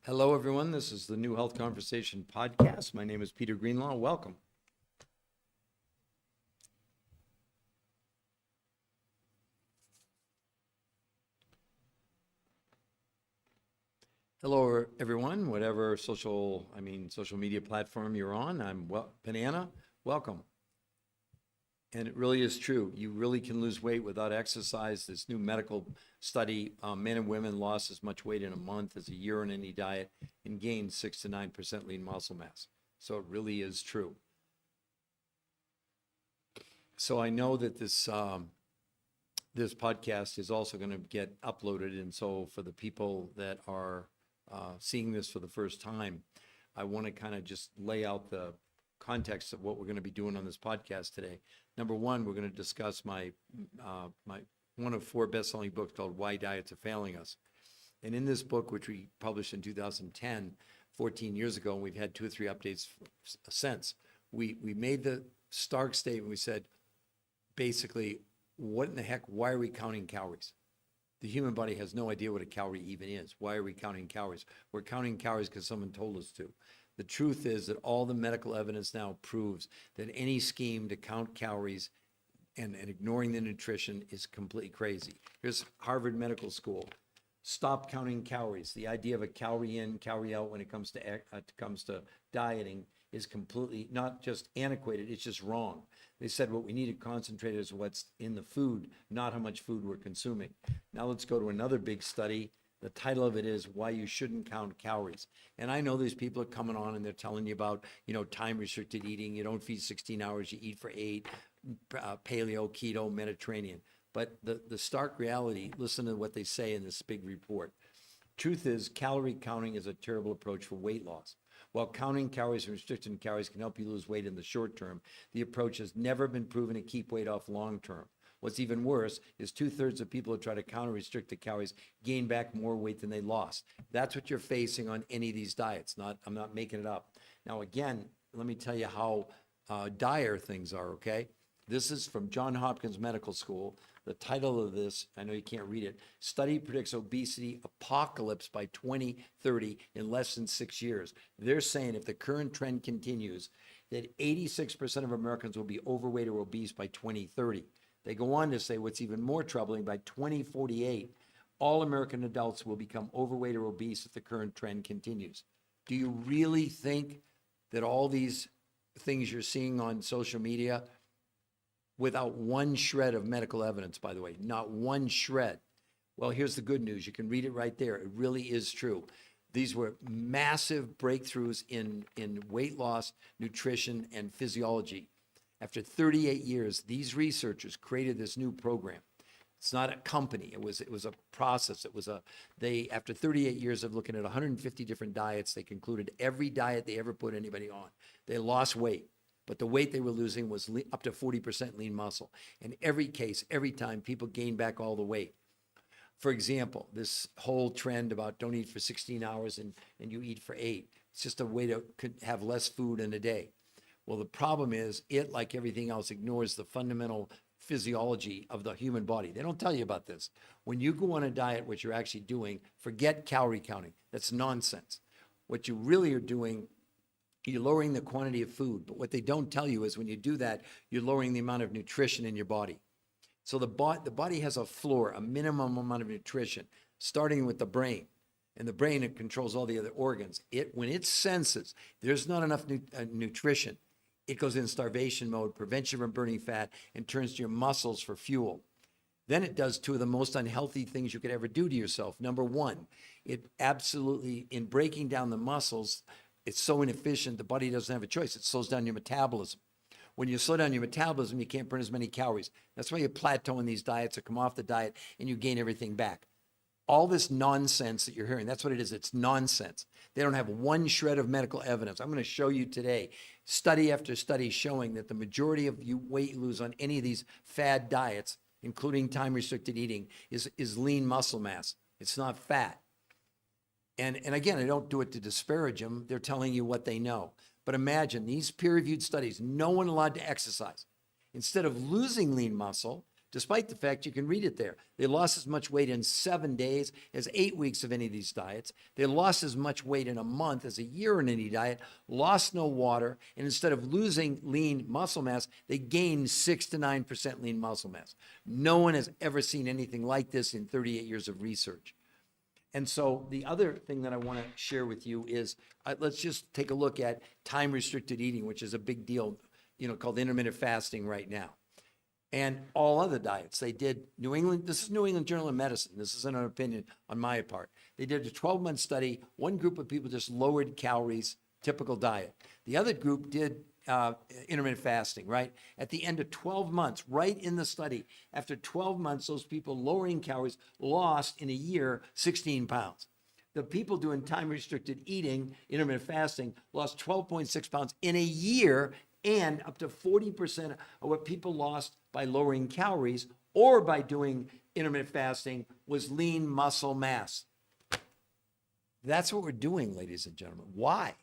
Hello, everyone. This is the New Health Conversation podcast. My name is Peter Greenlaw. Welcome. Hello, everyone. Whatever social media platform you're on, Banana. Welcome. And it really is true. You really can lose weight without exercise. This new medical study, men and women lost as much weight in a month as a year on any diet and gained 6 to 9% lean muscle mass. So it really is true. So I know that this podcast is also going to get uploaded, and so for the people that are seeing this for the first time, I want to kind of just lay out the context of what we're going to be doing on this podcast today. Number one, we're going to discuss my one of 4 best-selling books called Why Diets Are Failing Us. And in this book, which we published in 2010, 14 years ago, and we've had 2 or 3 updates since, we made the stark statement. We said, basically, what in the heck, why are we counting calories? The human body has no idea what a calorie even is. Why are we counting calories? We're counting calories because someone told us to. The truth is that all the medical evidence now proves that any scheme to count calories and ignoring the nutrition is completely crazy. Here's Harvard Medical School. Stop counting calories. The idea of a calorie in, calorie out when it comes to dieting is completely not just antiquated, it's just wrong. They said what we need to concentrate is what's in the food, not how much food we're consuming. Now let's go to another big study. The title of it is Why You Shouldn't Count Calories. And I know these people are coming on and they're telling you about, time-restricted eating. You don't feed 16 hours, you eat for 8, paleo, keto, Mediterranean. But the stark reality, listen to what they say in this big report. Truth is, calorie counting is a terrible approach for weight loss. While counting calories and restricting calories can help you lose weight in the short term, the approach has never been proven to keep weight off long term. What's even worse is 2/3 of people who try to counter restricted calories gain back more weight than they lost. That's what you're facing on any of these diets. I'm not making it up. Now, again, let me tell you how dire things are, okay? This is from Johns Hopkins Medical School. The title of this, I know you can't read it, Study Predicts Obesity Apocalypse by 2030 in less than 6 years. They're saying if the current trend continues, that 86% of Americans will be overweight or obese by 2030. They go on to say what's even more troubling, by 2048, all American adults will become overweight or obese if the current trend continues. Do you really think that all these things you're seeing on social media, without one shred of medical evidence, by the way, not one shred? Well, here's the good news. You can read it right there. It really is true. These were massive breakthroughs in weight loss, nutrition, and physiology. After 38 years, these researchers created this new program. It's not a company. It was a process. After 38 years of looking at 150 different diets, they concluded every diet they ever put anybody on, they lost weight. But the weight they were losing was up to 40% lean muscle. In every case, every time, people gained back all the weight. For example, this whole trend about don't eat for 16 hours and you eat for 8. It's just a way to have less food in a day. Well, the problem is it, like everything else, ignores the fundamental physiology of the human body. They don't tell you about this. When you go on a diet, what you're actually doing, forget calorie counting. That's nonsense. What you really are doing, you're lowering the quantity of food. But what they don't tell you is when you do that, you're lowering the amount of nutrition in your body. So the body has a floor, a minimum amount of nutrition, starting with the brain. And the brain, it controls all the other organs. When it senses there's not enough nutrition, it goes in starvation mode, prevents you from burning fat, and turns to your muscles for fuel. Then it does 2 of the most unhealthy things you could ever do to yourself. Number one, it absolutely, in breaking down the muscles, it's so inefficient, the body doesn't have a choice. It slows down your metabolism. When you slow down your metabolism, you can't burn as many calories. That's why you plateau in these diets or come off the diet and you gain everything back. All this nonsense that you're hearing, that's what it is. It's nonsense. They don't have one shred of medical evidence. I'm going to show you today, study after study showing that the majority of you weight you lose on any of these fad diets, including time-restricted eating, is lean muscle mass. It's not fat. And again, I don't do it to disparage them. They're telling you what they know. But imagine these peer-reviewed studies, no one allowed to exercise. Instead of losing lean muscle, despite the fact you can read it there. They lost as much weight in 7 days as 8 weeks of any of these diets. They lost as much weight in a month as a year in any diet, lost no water, and instead of losing lean muscle mass, they gained 6 to 9% lean muscle mass. No one has ever seen anything like this in 38 years of research. And so the other thing that I want to share with you is, let's just take a look at time-restricted eating, which is a big deal, called intermittent fasting right now. And all other diets. They did this is New England Journal of Medicine. This isn't an opinion on my part. They did a 12-month study. One group of people just lowered calories, typical diet. The other group did intermittent fasting, right? At the end of 12 months, right in the study, after 12 months, those people lowering calories lost in a year 16 pounds. The people doing time-restricted eating, intermittent fasting, lost 12.6 pounds in a year, and up to 40% of what people lost by lowering calories or by doing intermittent fasting was lean muscle mass. That's what we're doing, ladies and gentlemen. Why?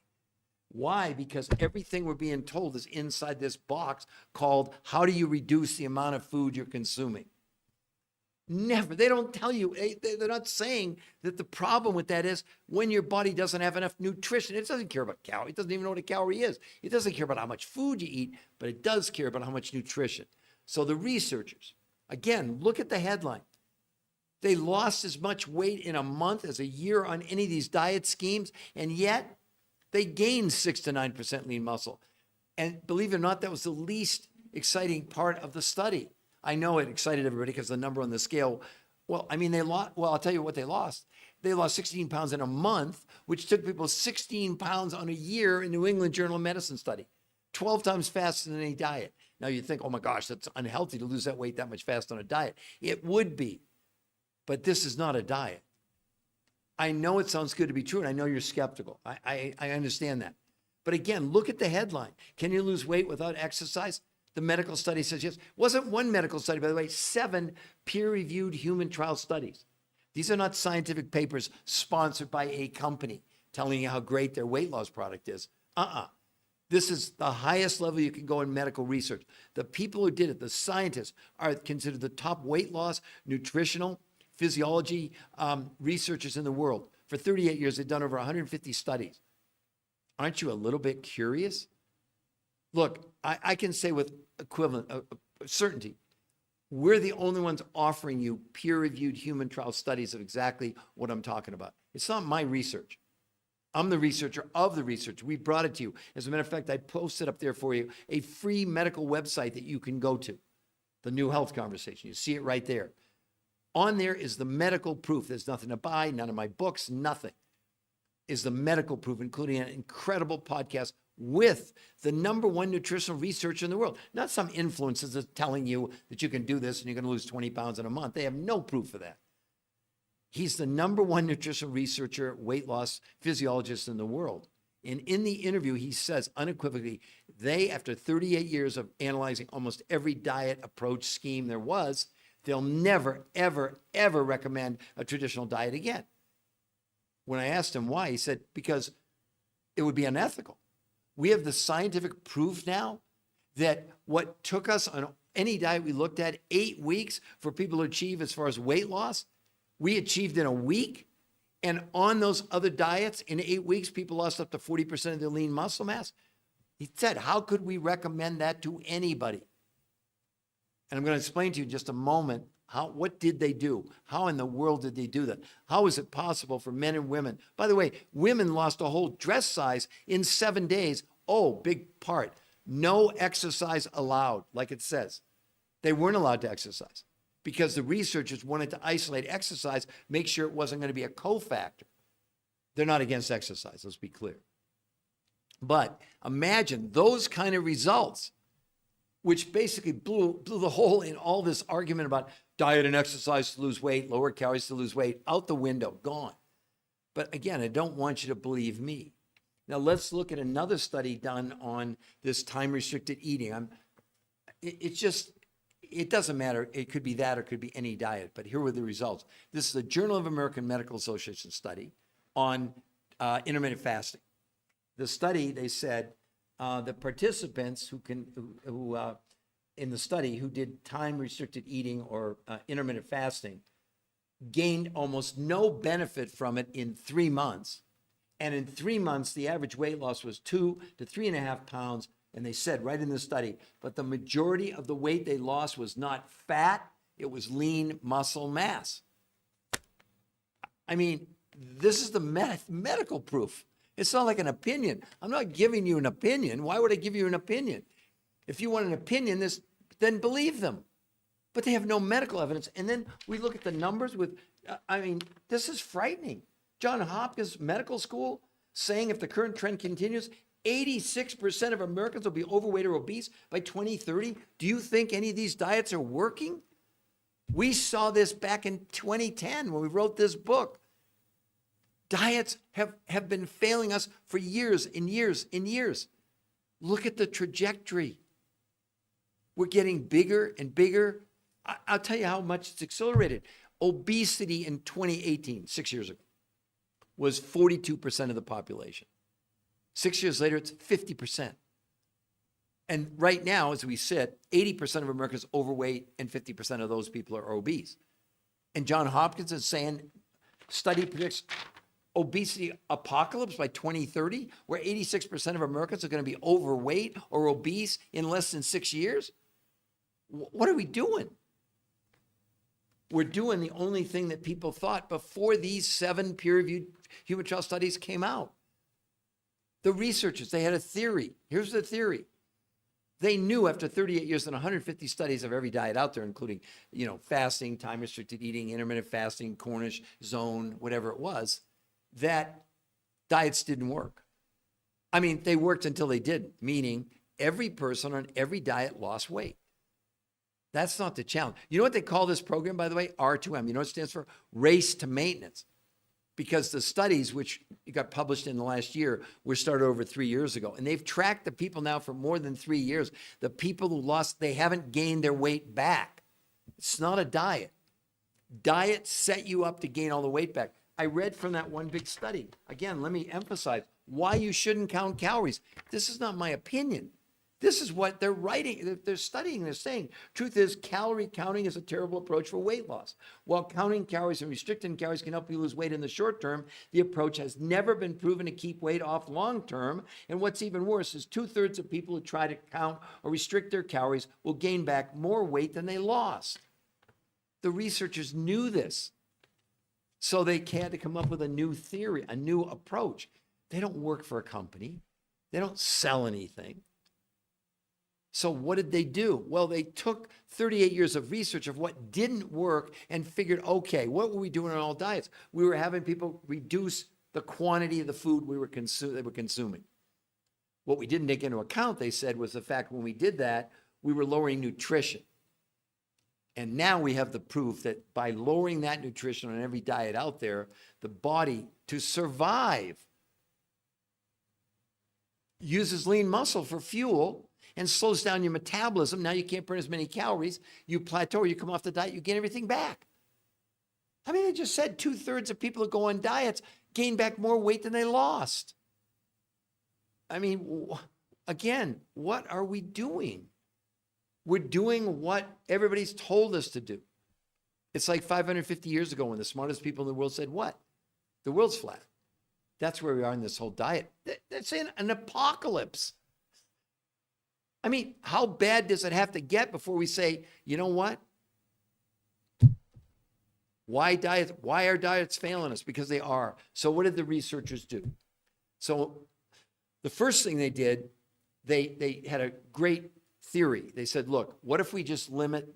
Why? Because everything we're being told is inside this box called, how do you reduce the amount of food you're consuming? Never. They don't tell you. They're not saying that the problem with that is when your body doesn't have enough nutrition. It doesn't care about calorie. It doesn't even know what a calorie is. It doesn't care about how much food you eat, but it does care about how much nutrition. So the researchers, again, look at the headline. They lost as much weight in a month as a year on any of these diet schemes, and yet they gained 6 to 9% lean muscle. And believe it or not, that was the least exciting part of the study. I know it excited everybody because the number on the scale, I'll tell you what they lost. They lost 16 pounds in a month, which took people 16 pounds on a year in New England Journal of Medicine study, 12 times faster than any diet. Now you think, oh my gosh, that's unhealthy to lose that weight that much fast on a diet. It would be, but this is not a diet. I know it sounds good to be true, and I know you're skeptical. I understand that. But again, look at the headline. Can you lose weight without exercise? The medical study says yes. Wasn't one medical study, by the way, 7 peer-reviewed human trial studies. These are not scientific papers sponsored by a company telling you how great their weight loss product is. This is the highest level you can go in medical research. The people who did it, the scientists, are considered the top weight loss, nutritional, physiology researchers in the world. For 38 years, they've done over 150 studies. Aren't you a little bit curious? Look, I can say with equivalent certainty, we're the only ones offering you peer-reviewed human trial studies of exactly what I'm talking about. It's not my research. I'm the researcher of the research. We brought it to you. As a matter of fact, I posted up there for you a free medical website that you can go to, the New Health Conversation. You see it right there. On there is the medical proof. There's nothing to buy, none of my books, nothing. Is the medical proof, including an incredible podcast with the #1 nutritional researcher in the world. Not some influencers that's telling you that you can do this and you're going to lose 20 pounds in a month. They have no proof of that. He's the #1 nutritional researcher, weight loss physiologist in the world. And in the interview, he says unequivocally, they, after 38 years of analyzing almost every diet approach scheme there was, they'll never, ever, ever recommend a traditional diet again. When I asked him why, he said, because it would be unethical. We have the scientific proof now that what took us on any diet we looked at 8 weeks for people to achieve as far as weight loss, we achieved in a week. And on those other diets, in 8 weeks, people lost up to 40% of their lean muscle mass. He said, how could we recommend that to anybody? And I'm going to explain to you in just a moment, what did they do? How in the world did they do that? How is it possible for men and women? By the way, women lost a whole dress size in 7 days. Oh, big part. No exercise allowed, like it says. They weren't allowed to exercise because the researchers wanted to isolate exercise, make sure it wasn't going to be a cofactor. They're not against exercise, let's be clear. But imagine those kind of results, which basically blew the hole in all this argument about diet and exercise to lose weight, lower calories to lose weight, out the window, gone. But again, I don't want you to believe me. Now let's look at another study done on this time-restricted eating. It doesn't matter. It could be that or it could be any diet, but here were the results. This is a Journal of American Medical Association study on intermittent fasting. The study, they said, the participants who in the study who did time-restricted eating or intermittent fasting gained almost no benefit from it in 3 months. And in 3 months, the average weight loss was 2 to 3.5 pounds. And they said right in the study, but the majority of the weight they lost was not fat, it was lean muscle mass. I mean, this is the medical proof. It's not like an opinion. I'm not giving you an opinion. Why would I give you an opinion? If you want an opinion, then believe them. But they have no medical evidence. And then we look at the numbers with, this is frightening. Johns Hopkins Medical School saying if the current trend continues, 86% of Americans will be overweight or obese by 2030. Do you think any of these diets are working? We saw this back in 2010 when we wrote this book. Diets have been failing us for years and years and years. Look at the trajectory. We're getting bigger and bigger. I'll tell you how much it's accelerated. Obesity in 2018, 6 years ago, was 42% of the population. 6 years later, it's 50%. And right now, as we sit, 80% of Americans are overweight and 50% of those people are obese. And Johns Hopkins is saying, study predicts obesity apocalypse by 2030, where 86% of Americans are going to be overweight or obese in less than 6 years. What are we doing? We're doing the only thing that people thought before these 7 peer-reviewed human trial studies came out. The researchers, they had a theory. Here's the theory. They knew after 38 years and 150 studies of every diet out there, including, fasting, time-restricted eating, intermittent fasting, Cornish zone, whatever it was, that diets didn't work. They worked until they didn't, meaning every person on every diet lost weight. That's not the challenge. You know what they call this program, by the way? R2M. You know what it stands for? Race to maintenance. Because the studies, which got published in the last year, were started over 3 years ago. And they've tracked the people now for more than 3 years. The people who lost, they haven't gained their weight back. It's not a diet. Diets set you up to gain all the weight back. I read from that one big study. Again, let me emphasize why you shouldn't count calories. This is not my opinion. This is what they're writing. They're studying. They're saying, truth is, calorie counting is a terrible approach for weight loss. While counting calories and restricting calories can help you lose weight in the short term, the approach has never been proven to keep weight off long term. And what's even worse is 2/3 of people who try to count or restrict their calories will gain back more weight than they lost. The researchers knew this. So they had to come up with a new theory, a new approach. They don't work for a company. They don't sell anything. So what did they do? Well, they took 38 years of research of what didn't work and figured, okay, what were we doing on all diets? We were having people reduce the quantity of the food they were consuming. What we didn't take into account, they said, was the fact when we did that, we were lowering nutrition. And now we have the proof that by lowering that nutrition on every diet out there, the body, to survive, uses lean muscle for fuel and slows down your metabolism. Now you can't burn as many calories. You plateau, you come off the diet, you gain everything back. They just said 2/3 of people who go on diets gain back more weight than they lost. Again, what are we doing? We're doing what everybody's told us to do. It's like 550 years ago when the smartest people in the world said, what? The world's flat. That's where we are in this whole diet. That's an apocalypse. How bad does it have to get before we say, you know what? Why are diets failing us? Because they are. So what did the researchers do? So the first thing they did, they had a great theory. They said, look, what if we just limit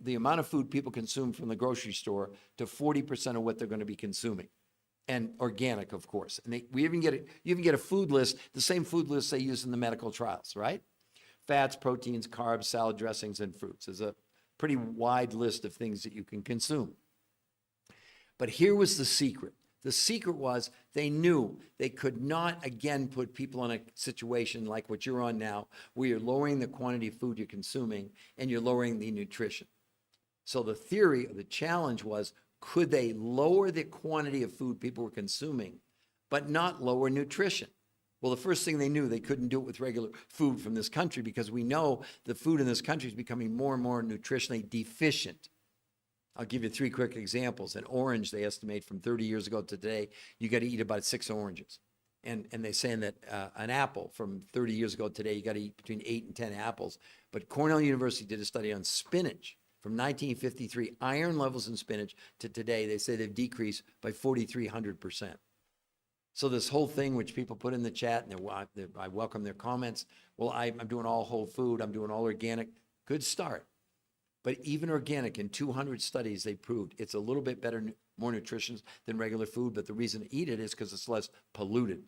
the amount of food people consume from the grocery store to 40% of what they're going to be consuming? And organic, of course. And you even get a food list, the same food list they use in the medical trials, right? Fats, proteins, carbs, salad dressings, and fruits. There's a pretty wide list of things that you can consume. But here was the secret. The secret was they knew they could not, again, put people in a situation like what you're on now, where you're lowering the quantity of food you're consuming and you're lowering the nutrition. So the theory of the challenge was, could they lower the quantity of food people were consuming, but not lower nutrition? Well, the first thing they knew, they couldn't do it with regular food from this country because we know the food in this country is becoming more and more nutritionally deficient. I'll give you 3 quick examples. An orange, they estimate from 30 years ago to today, you got to eat about 6 oranges. And they're saying that an apple from 30 years ago today, you got to eat between 8 and 10 apples. But Cornell University did a study on spinach. From 1953, iron levels in spinach to today, they say they've decreased by 4,300%. So this whole thing, which people put in the chat, and I welcome their comments, well, I'm doing all whole food, I'm doing all organic, good start. But even organic, in 200 studies, they proved it's a little bit better, more nutritious than regular food, but the reason to eat it is because it's less polluted.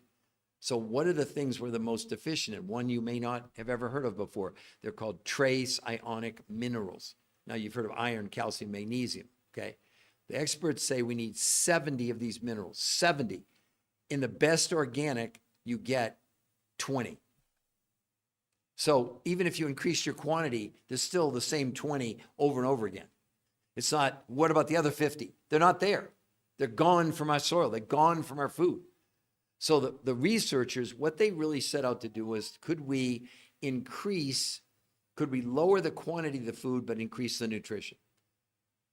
So what are the things we're the most deficient in? One you may not have ever heard of before. They're called trace ionic minerals. Now, you've heard of iron, calcium, magnesium, okay? The experts say we need 70 of these minerals, 70. In the best organic, you get 20. So even if you increase your quantity, there's still the same 20 over and over again. It's not, what about the other 50? They're not there. They're gone from our soil. They're gone from our food. So the researchers, what they really set out to do was, could we lower the quantity of the food but increase the nutrition?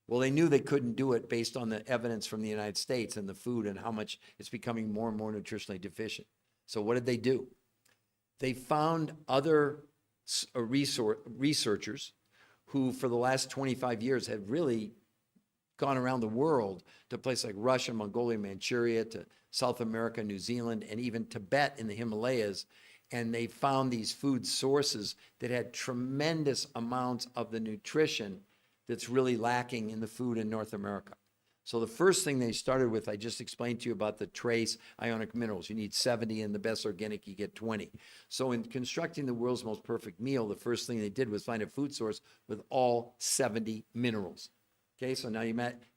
Well, they knew they couldn't do it based on the evidence from the United States and the food and how much it's becoming more and more nutritionally deficient. So what did they do? They found other researchers who for the last 25 years had really gone around the world to places like Russia, Mongolia, Manchuria, to South America, New Zealand, and even Tibet in the Himalayas. And they found these food sources that had tremendous amounts of the nutrition that's really lacking in the food in North America. So the first thing they started with, I just explained to you about the trace ionic minerals. You need 70, and the best organic, you get 20. So in constructing the world's most perfect meal, the first thing they did was find a food source with all 70 minerals. Okay, so now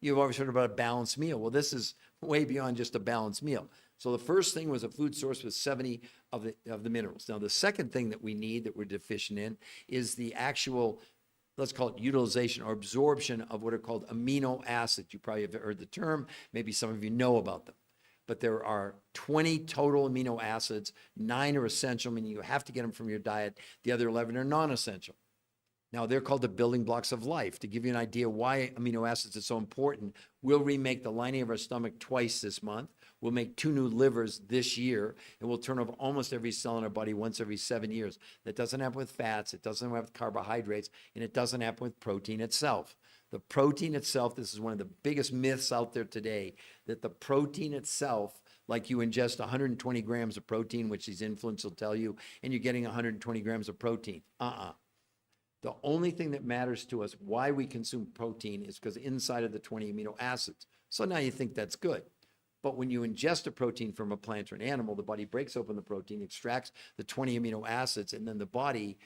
you've always heard about a balanced meal. Well, this is way beyond just a balanced meal. So the first thing was a food source with 70 of the minerals. Now the second thing that we need, that we're deficient in, is the actual, let's call it utilization or absorption of what are called amino acids. You probably have heard the term. Maybe some of you know about them. But there are 20 total amino acids. 9 are essential, meaning you have to get them from your diet. The other 11 are non-essential. Now, they're called the building blocks of life. To give you an idea why amino acids are so important, we'll remake the lining of our stomach twice this month. We'll make 2 new livers this year, and we'll turn over almost every cell in our body once every 7 years. That doesn't happen with fats, it doesn't happen with carbohydrates, and it doesn't happen with protein itself. The protein itself, this is one of the biggest myths out there today, that the protein itself, like you ingest 120 grams of protein, which these influencers will tell you, and you're getting 120 grams of protein. The only thing that matters to us, why we consume protein, is because inside of the 20 amino acids. So now you think that's good. But when you ingest a protein from a plant or an animal, the body breaks open the protein, extracts the 20 amino acids, and then the body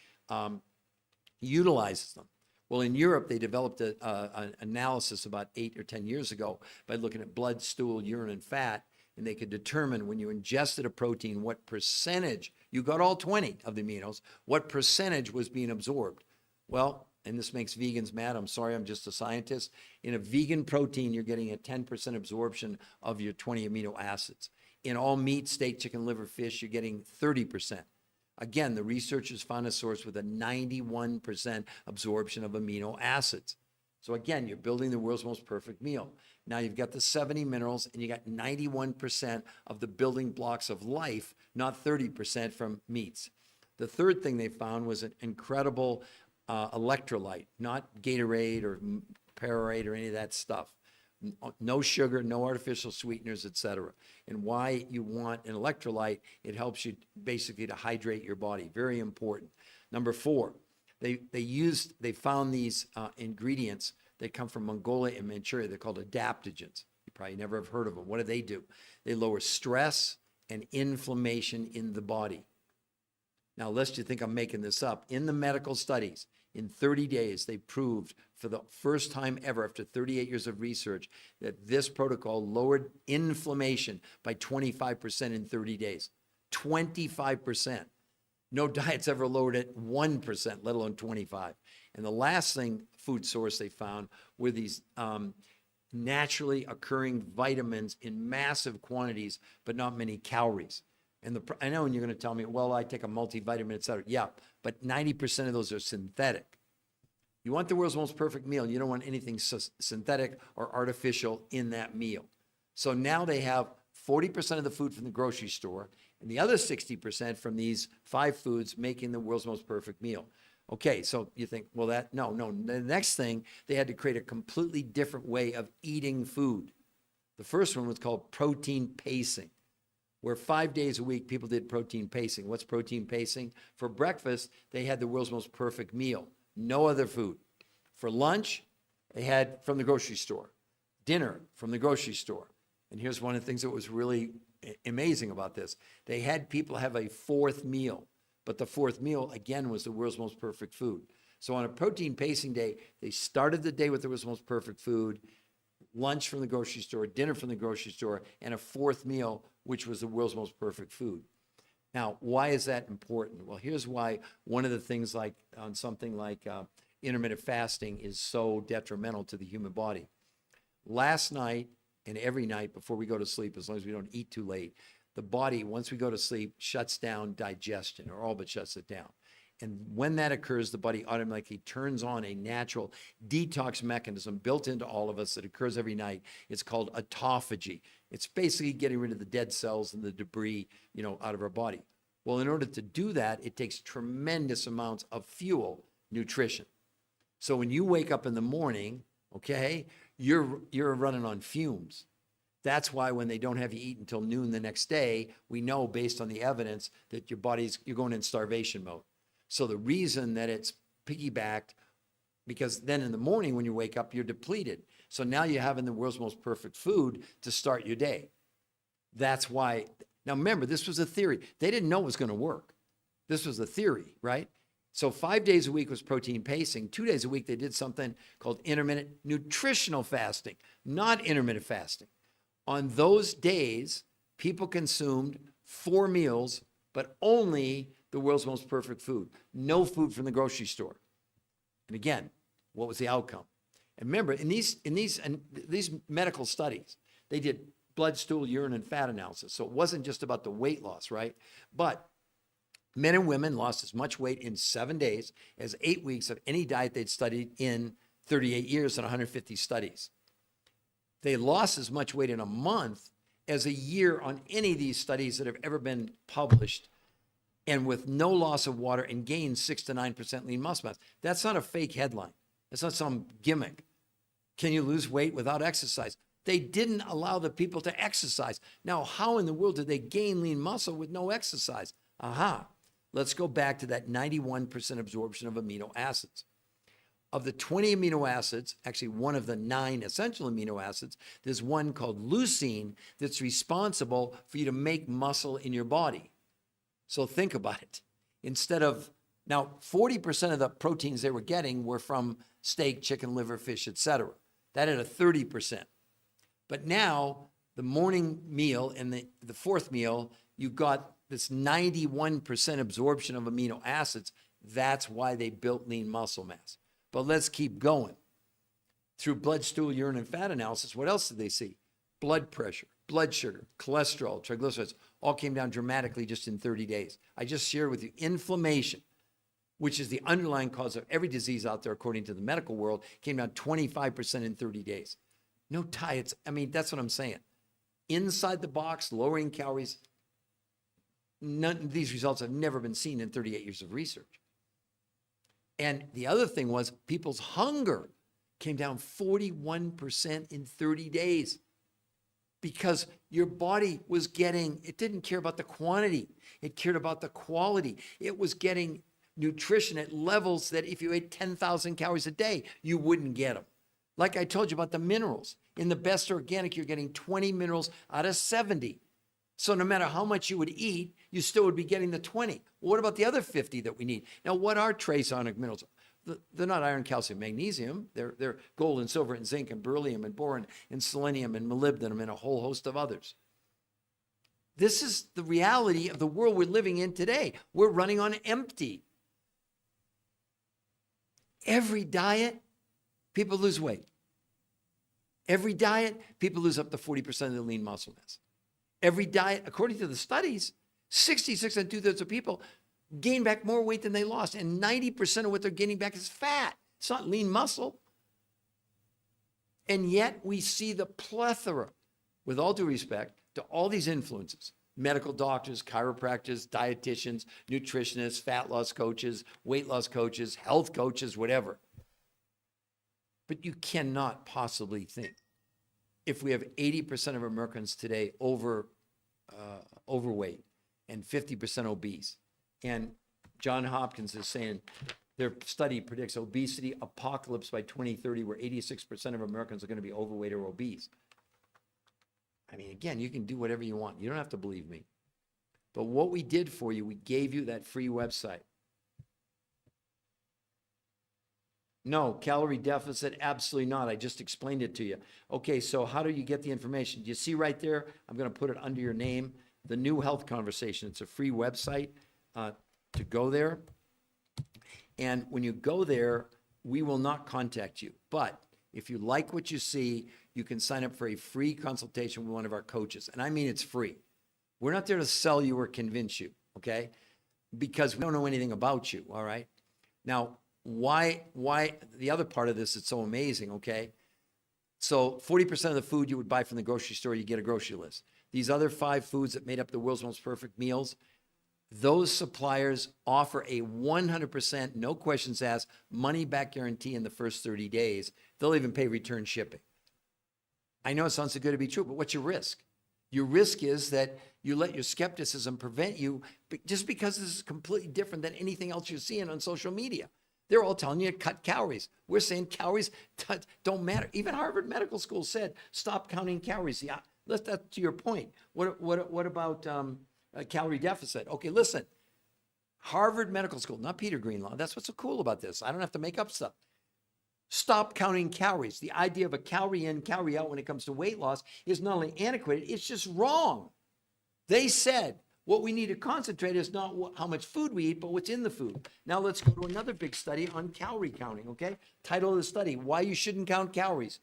utilizes them. Well, in Europe, they developed an analysis about 8 or 10 years ago by looking at blood, stool, urine, and fat, and they could determine when you ingested a protein, what percentage, you got all 20 of the aminos, what percentage was being absorbed. Well, and this makes vegans mad. I'm sorry, I'm just a scientist. In a vegan protein, you're getting a 10% absorption of your 20 amino acids. In all meat, steak, chicken, liver, fish, you're getting 30%. Again, the researchers found a source with a 91% absorption of amino acids. So again, you're building the world's most perfect meal. Now you've got the 70 minerals, and you got 91% of the building blocks of life, not 30% from meats. The third thing they found was an incredible electrolyte, not Gatorade or Powerade or any of that stuff. No sugar, no artificial sweeteners, etc. And why you want an electrolyte, it helps you basically to hydrate your body. Very important. Number 4, they found these ingredients that come from Mongolia and Manchuria. They're called adaptogens. You probably never have heard of them. What do? They lower stress and inflammation in the body. Now, lest you think I'm making this up, in the medical studies, in 30 days, they proved for the first time ever, after 38 years of research, that this protocol lowered inflammation by 25% in 30 days. 25%. No diet's ever lowered it 1%, let alone 25. And the last thing, food source they found, were these naturally occurring vitamins in massive quantities, but not many calories. And I know, and you're going to tell me, well, I take a multivitamin, et cetera. Yeah, but 90% of those are synthetic. You want the world's most perfect meal. You don't want anything synthetic or artificial in that meal. So now they have 40% of the food from the grocery store and the other 60% from these 5 foods making the world's most perfect meal. Okay, so you think, well, no. The next thing, they had to create a completely different way of eating food. The first one was called protein pacing, where 5 days a week people did protein pacing. What's protein pacing? For breakfast, they had the world's most perfect meal. No other food. For lunch, they had from the grocery store. Dinner from the grocery store. And here's one of the things that was really amazing about this. They had people have a 4th meal, but the 4th meal, again, was the world's most perfect food. So on a protein pacing day, they started the day with the world's most perfect food, lunch from the grocery store, dinner from the grocery store, and a 4th meal, which was the world's most perfect food. Now, why is that important? Well, here's why. One of the things like on something like intermittent fasting is so detrimental to the human body. Last night and every night before we go to sleep, as long as we don't eat too late, the body, once we go to sleep, shuts down digestion, or all but shuts it down. And when that occurs, the body automatically turns on a natural detox mechanism built into all of us that occurs every night. It's called autophagy. It's basically getting rid of the dead cells and the debris, out of our body. Well, in order to do that, it takes tremendous amounts of fuel, nutrition. So when you wake up in the morning, okay, you're running on fumes. That's why when they don't have you eat until noon the next day, we know based on the evidence that you're going in starvation mode. So the reason that it's piggybacked, because then in the morning when you wake up, you're depleted. So now you're having the world's most perfect food to start your day. That's why. Now remember, this was a theory. They didn't know it was going to work. This was a theory, right? So 5 days a week was protein pacing. 2 days a week, they did something called intermittent nutritional fasting, not intermittent fasting. On those days, people consumed 4 meals, but only the world's most perfect food. No food from the grocery store. And again, what was the outcome? And remember, in these medical studies, they did blood, stool, urine, and fat analysis. So it wasn't just about the weight loss, right? But men and women lost as much weight in 7 days as 8 weeks of any diet they'd studied in 38 years and 150 studies. They lost as much weight in a month as a year on any of these studies that have ever been published, and with no loss of water, and gained 6 to 9% lean muscle mass. That's not a fake headline. That's not some gimmick. Can you lose weight without exercise? They didn't allow the people to exercise. Now, how in the world did they gain lean muscle with no exercise? Let's go back to that 91% absorption of amino acids. Of the 20 amino acids, actually one of the 9 essential amino acids, there's one called leucine that's responsible for you to make muscle in your body. So think about it. Now 40% of the proteins they were getting were from steak, chicken, liver, fish, etc. That had a 30%. But now the morning meal and the 4th meal, you got this 91% absorption of amino acids. That's why they built lean muscle mass. But let's keep going. Through blood, stool, urine, and fat analysis, what else did they see? Blood pressure, blood sugar, cholesterol, triglycerides, all came down dramatically just in 30 days. I just shared with you inflammation, which is the underlying cause of every disease out there, according to the medical world, came down 25% in 30 days. No diets. That's what I'm saying. Inside the box, lowering calories. None of these results have never been seen in 38 years of research. And the other thing was people's hunger came down 41% in 30 days. Because your body was it didn't care about the quantity, it cared about the quality. It was getting nutrition at levels that if you ate 10,000 calories a day, you wouldn't get them. Like I told you about the minerals. In the best organic, you're getting 20 minerals out of 70. So no matter how much you would eat, you still would be getting the 20. Well, what about the other 50 that we need? Now, what are trace ionic minerals? They're not iron, calcium, magnesium. They're gold and silver and zinc and beryllium and boron and selenium and molybdenum and a whole host of others. This is the reality of the world we're living in today. We're running on empty. Every diet, people lose weight. Every diet, people lose up to 40% of their lean muscle mass. Every diet, according to the studies, 66 and 2/3 of people gain back more weight than they lost. And 90% of what they're gaining back is fat. It's not lean muscle. And yet we see the plethora, with all due respect, to all these influences: medical doctors, chiropractors, dietitians, nutritionists, fat loss coaches, weight loss coaches, health coaches, whatever. But you cannot possibly think, if we have 80% of Americans today overweight and 50% obese, and John Hopkins is saying their study predicts obesity apocalypse by 2030, where 86% of Americans are going to be overweight or obese. I mean, again, you can do whatever you want. You don't have to believe me. But what we did for you, we gave you that free website. No, calorie deficit, absolutely not. I just explained it to you. Okay, so how do you get the information? Do you see right there? I'm going to put it under your name, the New Health Conversation. It's a free website to go there. And when you go there, we will not contact you. But if you like what you see, you can sign up for a free consultation with one of our coaches. And I mean, it's free. We're not there to sell you or convince you, okay? Because we don't know anything about you, all right? Now, why the other part of this is so amazing, okay? So 40% of the food you would buy from the grocery store, you get a grocery list. These other 5 foods that made up the world's most perfect meals, those suppliers offer a 100%, no questions asked, money back guarantee in the first 30 days. They'll even pay return shipping. I know it sounds too good to be true, but what's your risk? Your risk is that you let your skepticism prevent you, just because this is completely different than anything else you're seeing on social media. They're all telling you to cut calories. We're saying calories don't matter. Even Harvard Medical School said, stop counting calories. Yeah, that's to your point. What about a calorie deficit? Okay, listen. Harvard Medical School, not Peter Greenlaw. That's what's so cool about this. I don't have to make up stuff. Stop counting calories. The idea of a calorie in, calorie out when it comes to weight loss is not only antiquated, it's just wrong. They said what we need to concentrate is not how much food we eat, but what's in the food. Now let's go to another big study on calorie counting, okay? Title of the study, Why You Shouldn't Count Calories.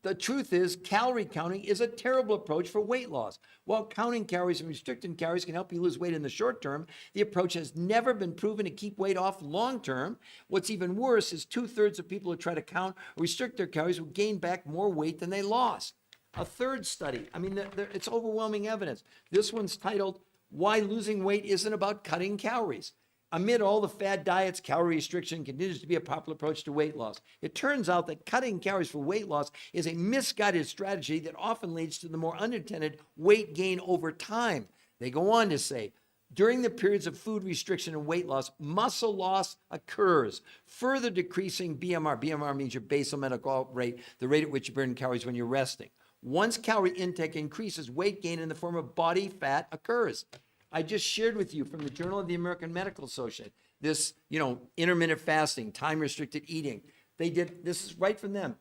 The truth is, calorie counting is a terrible approach for weight loss. While counting calories and restricting calories can help you lose weight in the short term, the approach has never been proven to keep weight off long term. What's even worse is 2/3 of people who try to count or restrict their calories will gain back more weight than they lost. A third study, I mean, it's overwhelming evidence. This one's titled, Why Losing Weight Isn't About Cutting Calories. Amid all the fad diets, calorie restriction continues to be a popular approach to weight loss. It turns out that cutting calories for weight loss is a misguided strategy that often leads to the more unintended weight gain over time. They go on to say, during the periods of food restriction and weight loss, muscle loss occurs, further decreasing BMR. BMR means your basal metabolic rate, the rate at which you burn calories when you're resting. Once calorie intake increases, weight gain in the form of body fat occurs. I just shared with you from the Journal of the American Medical Association, this, intermittent fasting, time-restricted eating. This is right from them.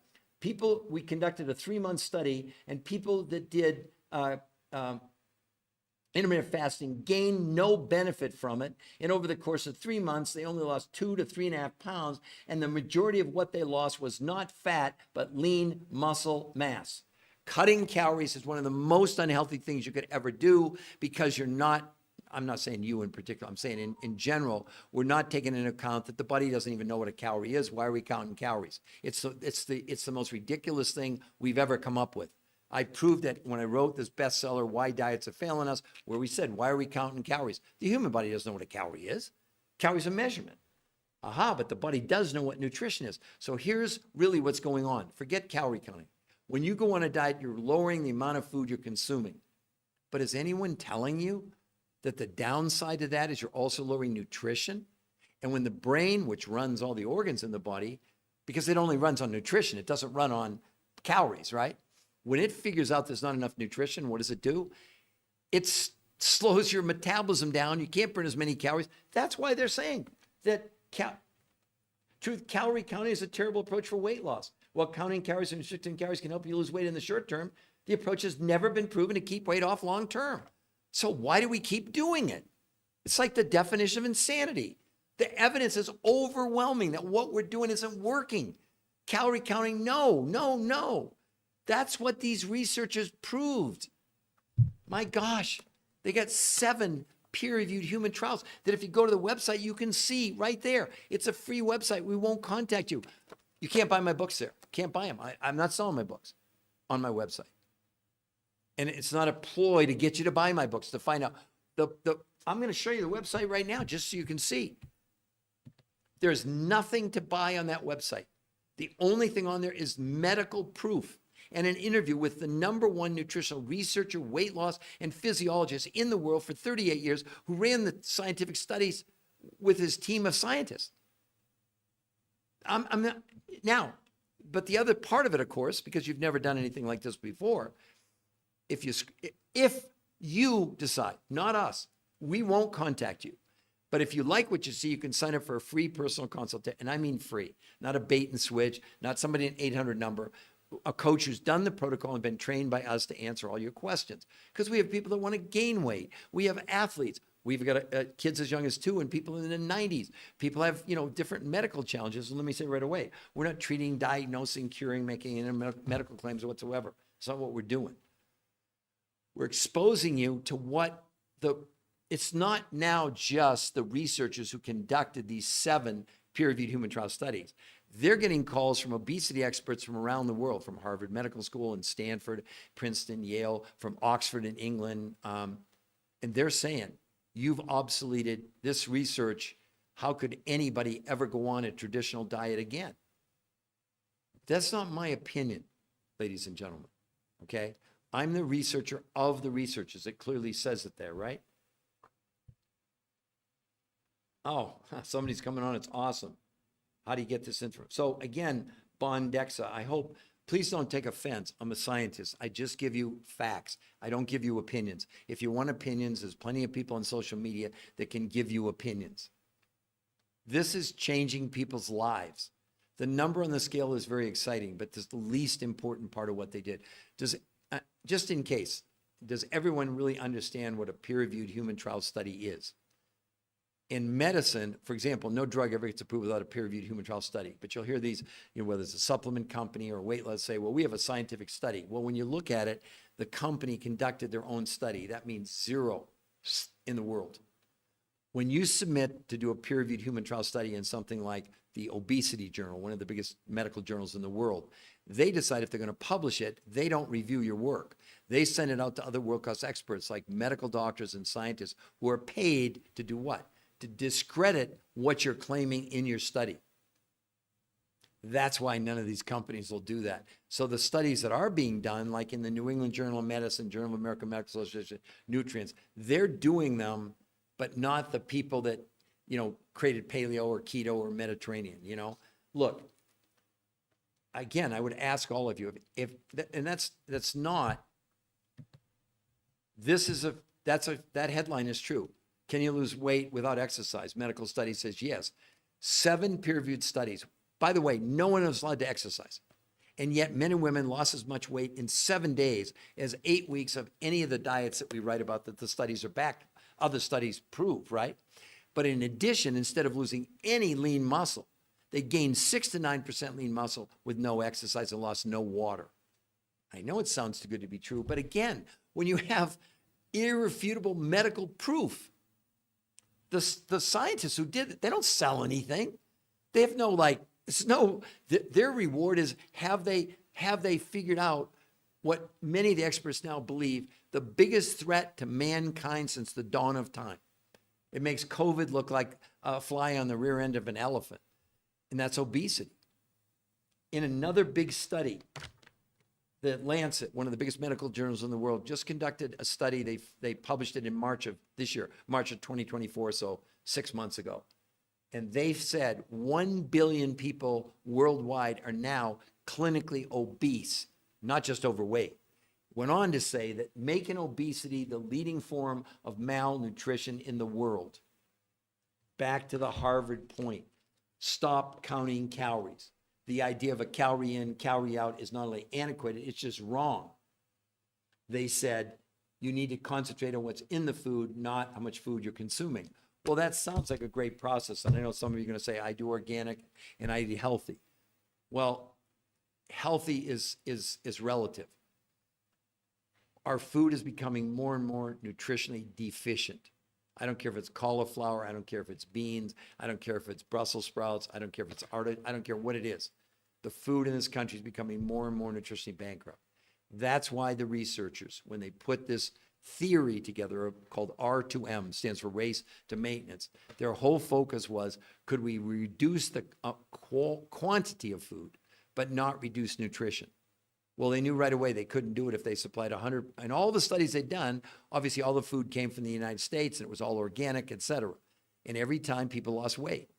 We conducted a 3-month study, and people that did intermittent fasting gained no benefit from it. And over the course of 3 months, they only lost 2 to 3.5 pounds. And the majority of what they lost was not fat, but lean muscle mass. Cutting calories is one of the most unhealthy things you could ever do, because I'm not saying you in particular, I'm saying in general, we're not taking into account that the body doesn't even know what a calorie is. Why are we counting calories? It's the most ridiculous thing we've ever come up with. I proved that when I wrote this bestseller, Why Diets Are Failing Us, where we said, why are we counting calories? The human body doesn't know what a calorie is. Calorie is a measurement. But the body does know what nutrition is. So here's really what's going on. Forget calorie counting. When you go on a diet, you're lowering the amount of food you're consuming. But is anyone telling you that the downside to that is you're also lowering nutrition? And when the brain, which runs all the organs in the body, because it only runs on nutrition, it doesn't run on calories, right? When it figures out there's not enough nutrition, what does it do? It slows your metabolism down. You can't burn as many calories. That's why they're saying that calorie counting is a terrible approach for weight loss. While counting calories and restricting calories can help you lose weight in the short term, the approach has never been proven to keep weight off long term. So why do we keep doing it? It's like the definition of insanity. The evidence is overwhelming that what we're doing isn't working. Calorie counting, no. That's what these researchers proved. My gosh, they got 7 peer-reviewed human trials that if you go to the website, you can see right there. It's a free website. We won't contact you. You can't buy my books there. Can't buy them. I'm not selling my books on my website. And it's not a ploy to get you to buy my books, to find out. I'm going to show you the website right now just so you can see. There's nothing to buy on that website. The only thing on there is medical proof and an interview with the #1 nutritional researcher, weight loss, and physiologist in the world for 38 years who ran the scientific studies with his team of scientists. I'm not, now, but the other part of it, of course, because you've never done anything like this before, if you decide, not us, we won't contact you. But if you like what you see, you can sign up for a free personal consultation. And I mean free, not a bait and switch, not somebody an 800 number, a coach who's done the protocol and been trained by us to answer all your questions. Because we have people that want to gain weight. We have athletes. We've got kids as young as 2 and people in the 90s. People have, different medical challenges. And let me say right away, we're not treating, diagnosing, curing, making any medical claims whatsoever. It's not what we're doing. We're exposing you to it's not now just the researchers who conducted these 7 peer-reviewed human trial studies. They're getting calls from obesity experts from around the world, from Harvard Medical School and Stanford, Princeton, Yale, from Oxford in England. And they're saying, you've obsoleted this research. How could anybody ever go on a traditional diet again? That's not my opinion, ladies and gentlemen, okay? I'm the researcher of the researchers. It clearly says it there, right? Oh, somebody's coming on. It's awesome. How do you get this info? So again, Bondexa, I hope, please don't take offense. I'm a scientist. I just give you facts. I don't give you opinions. If you want opinions, there's plenty of people on social media that can give you opinions. This is changing people's lives. The number on the scale is very exciting, but this is the least important part of what they did. Just in case, does everyone really understand what a peer-reviewed human trial study is? In medicine, for example, no drug ever gets approved without a peer-reviewed human trial study. But you'll hear these, whether it's a supplement company or weight loss, say, well, we have a scientific study. Well, when you look at it, the company conducted their own study. That means 0 in the world. When you submit to do a peer-reviewed human trial study in something like the Obesity Journal, one of the biggest medical journals in the world, they decide if they're going to publish it. They don't review your work. They send it out to other world-class experts like medical doctors and scientists who are paid to do what? To discredit what you're claiming in your study. That's why none of these companies will do that. So the studies that are being done, like in the New England Journal of Medicine, Journal of American Medical Association, Nutrients, they're doing them, but not the people that, created paleo or keto or Mediterranean, Look, again, I would ask all of you, that headline is true. Can you lose weight without exercise? Medical study says yes. 7 peer-reviewed studies. By the way, no one is allowed to exercise. And yet men and women lost as much weight in 7 days as 8 weeks of any of the diets that we write about that the studies are backed. Other studies prove, right? But in addition, instead of losing any lean muscle, they gained 6 to 9% lean muscle with no exercise and lost no water. I know it sounds too good to be true, but again, when you have irrefutable medical proof, the scientists who did it, they don't sell anything. They have their reward is have they figured out what many of the experts now believe the biggest threat to mankind since the dawn of time. It makes COVID look like a fly on the rear end of an elephant, and that's obesity. In another big study, the Lancet, one of the biggest medical journals in the world, just conducted a study. They published it in March of this year, March of 2024, so 6 months ago. And they said 1 billion people worldwide are now clinically obese, not just overweight. Went on to say that making obesity the leading form of malnutrition in the world. Back to the Harvard point. Stop counting calories. The idea of a calorie in, calorie out is not only antiquated, it's just wrong. They said you need to concentrate on what's in the food, not how much food you're consuming. Well, that sounds like a great process. And I know some of you are going to say, I do organic and I eat healthy. Well, healthy is relative. Our food is becoming more and more nutritionally deficient. I don't care if it's cauliflower. I don't care if it's beans. I don't care if it's Brussels sprouts. I don't care if it's artichoke. I don't care what it is. The food in this country is becoming more and more nutritionally bankrupt. That's why the researchers, when they put this theory together called R2M, stands for race to maintenance, their whole focus was, could we reduce the quantity of food, but not reduce nutrition? Well, they knew right away they couldn't do it if they supplied 100. And all the studies they'd done, obviously all the food came from the United States and it was all organic, et cetera. And every time people lost weight.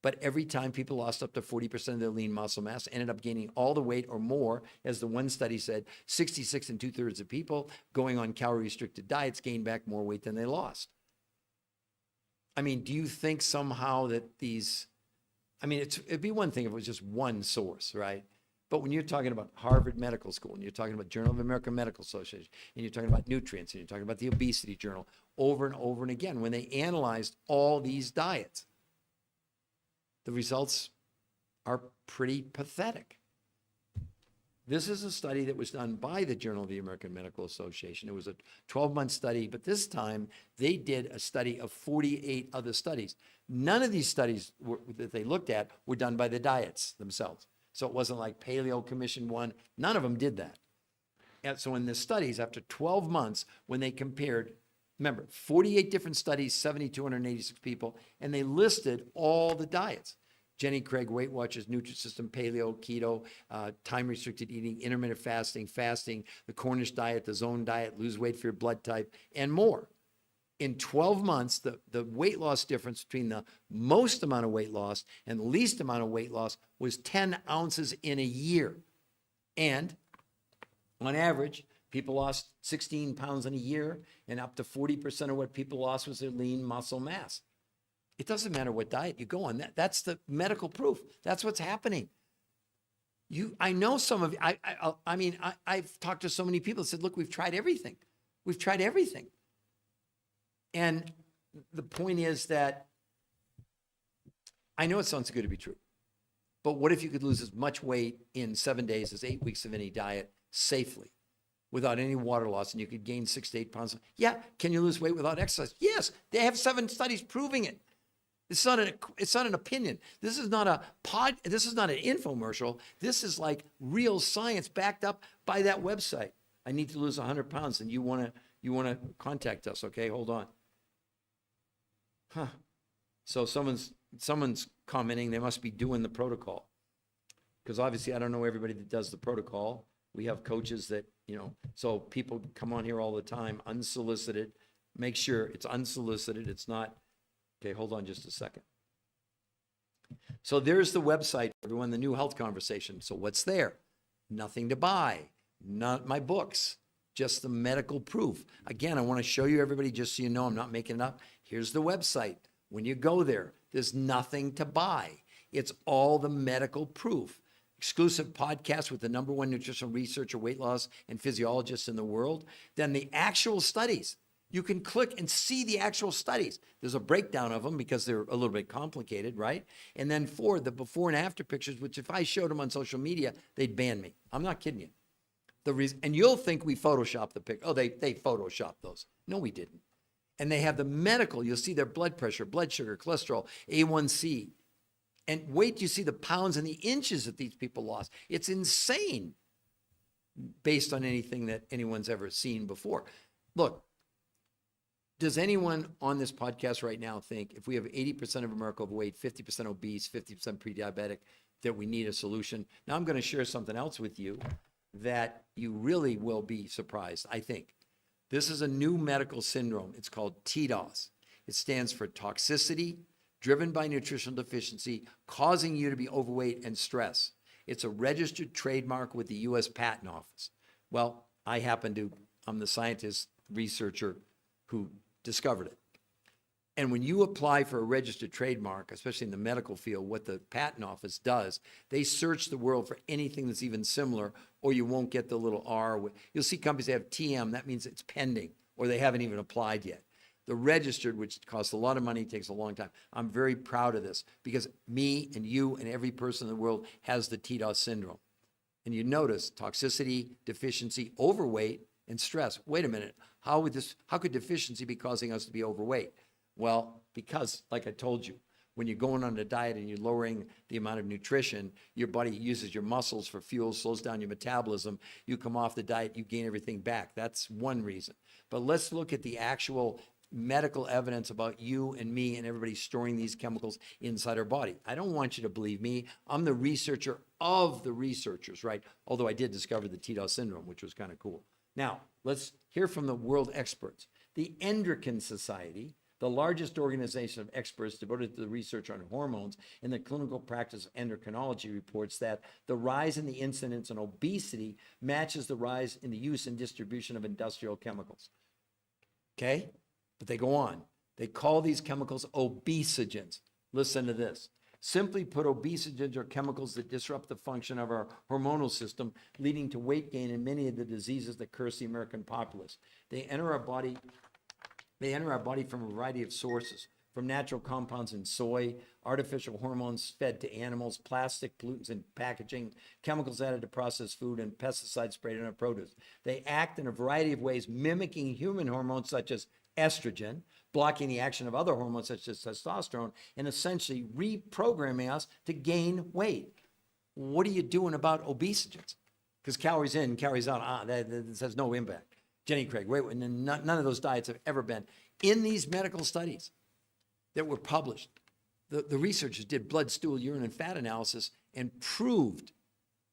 But every time people lost up to 40% of their lean muscle mass, ended up gaining all the weight or more. As the one study said, 66 and 2/3 of people going on calorie-restricted diets gained back more weight than they lost. I mean, do you think somehow that these, I mean, it'd be one thing if it was just one source, right? But when you're talking about Harvard Medical School, and you're talking about Journal of American Medical Association, and you're talking about nutrients, and you're talking about the Obesity Journal, over and over and again, when they analyzed all these diets, the results are pretty pathetic. This is a study that was done by the Journal of the American Medical Association. It was a 12-month study, but this time they did a study of 48 other studies. None of these studies that they looked at were done by the diets themselves. So it wasn't like Paleo Commission 1. None of them did that. And so in the studies, after 12 months, when they compared, remember, 48 different studies, 7,286 people, and they listed all the diets. Jenny Craig, Weight Watchers, Nutrisystem, Paleo, Keto, time-restricted eating, intermittent fasting, the Cornish diet, the Zone diet, lose weight for your blood type, and more. In 12 months, the weight loss difference between the most amount of weight loss and the least amount of weight loss was 10 ounces in a year. And on average, people lost 16 pounds in a year, and up to 40% of what people lost was their lean muscle mass. It doesn't matter what diet you go on. That's the medical proof. That's what's happening. I know some of you, I've talked to so many people that said, look, we've tried everything. We've tried everything. And the point is that I know it sounds good to be true, but what if you could lose as much weight in 7 days as 8 weeks of any diet safely, without any water loss, and you could gain 6 to 8 pounds? Yeah. Can you lose weight without exercise? Yes. They have 7 studies proving it. It's not an opinion. This is not this is not an infomercial. This is like real science backed up by that website. I need to lose 100 pounds, and you want to contact us, okay? Hold on. So someone's commenting they must be doing the protocol, because obviously I don't know everybody that does the protocol. We have coaches that, so people come on here all the time, unsolicited. Make sure it's unsolicited. It's not, okay, hold on just a second. So there's the website, everyone, the New Health Conversation. So what's there? Nothing to buy, not my books, just the medical proof. Again, I want to show you everybody, just so you know I'm not making it up. Here's the website. When you go there, there's nothing to buy. It's all the medical proof. Exclusive podcast with the #1 nutritional researcher, weight loss, and physiologist in the world. Then the actual studies. You can click and see the actual studies. There's a breakdown of them because they're a little bit complicated, right? And then 4, the before and after pictures, which if I showed them on social media, they'd ban me. I'm not kidding you. And you'll think we photoshopped the pic. Oh, they photoshopped those. No, we didn't. And they have the medical. You'll see their blood pressure, blood sugar, cholesterol, A1C. And wait till you see the pounds and the inches that these people lost. It's insane based on anything that anyone's ever seen before. Look, does anyone on this podcast right now think if we have 80% of America overweight, 50% obese, 50% pre-diabetic, that we need a solution? Now I'm going to share something else with you that you really will be surprised, I think. This is a new medical syndrome. It's called TDOS. It stands for toxicity driven by nutritional deficiency, causing you to be overweight and stress. It's a registered trademark with the U.S. Patent Office. Well, I'm the scientist, researcher who discovered it. And when you apply for a registered trademark, especially in the medical field, what the patent office does, they search the world for anything that's even similar, or you won't get the little R. You'll see companies that have TM, that means it's pending, or they haven't even applied yet. The registered, which costs a lot of money, takes a long time. I'm very proud of this because me and you and every person in the world has the TDOS syndrome. And you notice toxicity, deficiency, overweight, and stress. Wait a minute, how could deficiency be causing us to be overweight? Well, because, like I told you, when you're going on a diet and you're lowering the amount of nutrition, your body uses your muscles for fuel, slows down your metabolism. You come off the diet, you gain everything back. That's one reason. But let's look at the actual medical evidence about you and me and everybody storing these chemicals inside our body. I don't want you to believe me. I'm the researcher of the researchers, right? Although I did discover the TDOS syndrome, which was kind of cool. Now, let's hear from the world experts. The Endocrine Society, the largest organization of experts devoted to the research on hormones in the clinical practice of endocrinology, reports that the rise in the incidence of obesity matches the rise in the use and distribution of industrial chemicals. Okay? But they go on. They call these chemicals obesogens. Listen to this. Simply put, obesogens are chemicals that disrupt the function of our hormonal system, leading to weight gain and many of the diseases that curse the American populace. They enter our body from a variety of sources, from natural compounds in soy, artificial hormones fed to animals, plastic pollutants in packaging, chemicals added to processed food, and pesticides sprayed on our produce. They act in a variety of ways, mimicking human hormones such as estrogen, blocking the action of other hormones such as testosterone, and essentially reprogramming us to gain weight. What are you doing about obesogens? Because calories in, calories out, that has no impact. Jenny Craig, none of those diets have ever been. In these medical studies that were published, the researchers did blood, stool, urine, and fat analysis and proved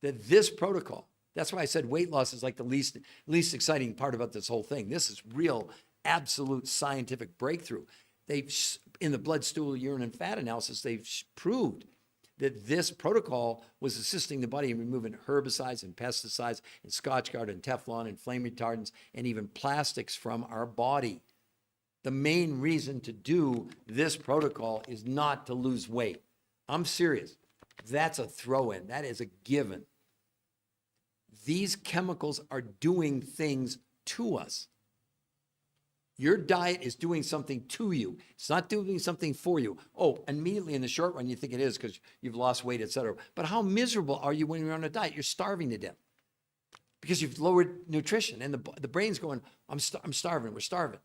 that this protocol, that's why I said weight loss is like the least exciting part about this whole thing. This is real, absolute scientific breakthrough. In the blood, stool, urine, and fat analysis, they've proved that this protocol was assisting the body in removing herbicides and pesticides and Scotchgard and Teflon and flame retardants and even plastics from our body. The main reason to do this protocol is not to lose weight. I'm serious. That's a throw-in. That is a given. These chemicals are doing things to us. Your diet is doing something to you. It's not doing something for you. Oh, immediately in the short run, you think it is because you've lost weight, et cetera. But how miserable are you when you're on a diet? You're starving to death because you've lowered nutrition. And the brain's going, I'm starving, we're starving.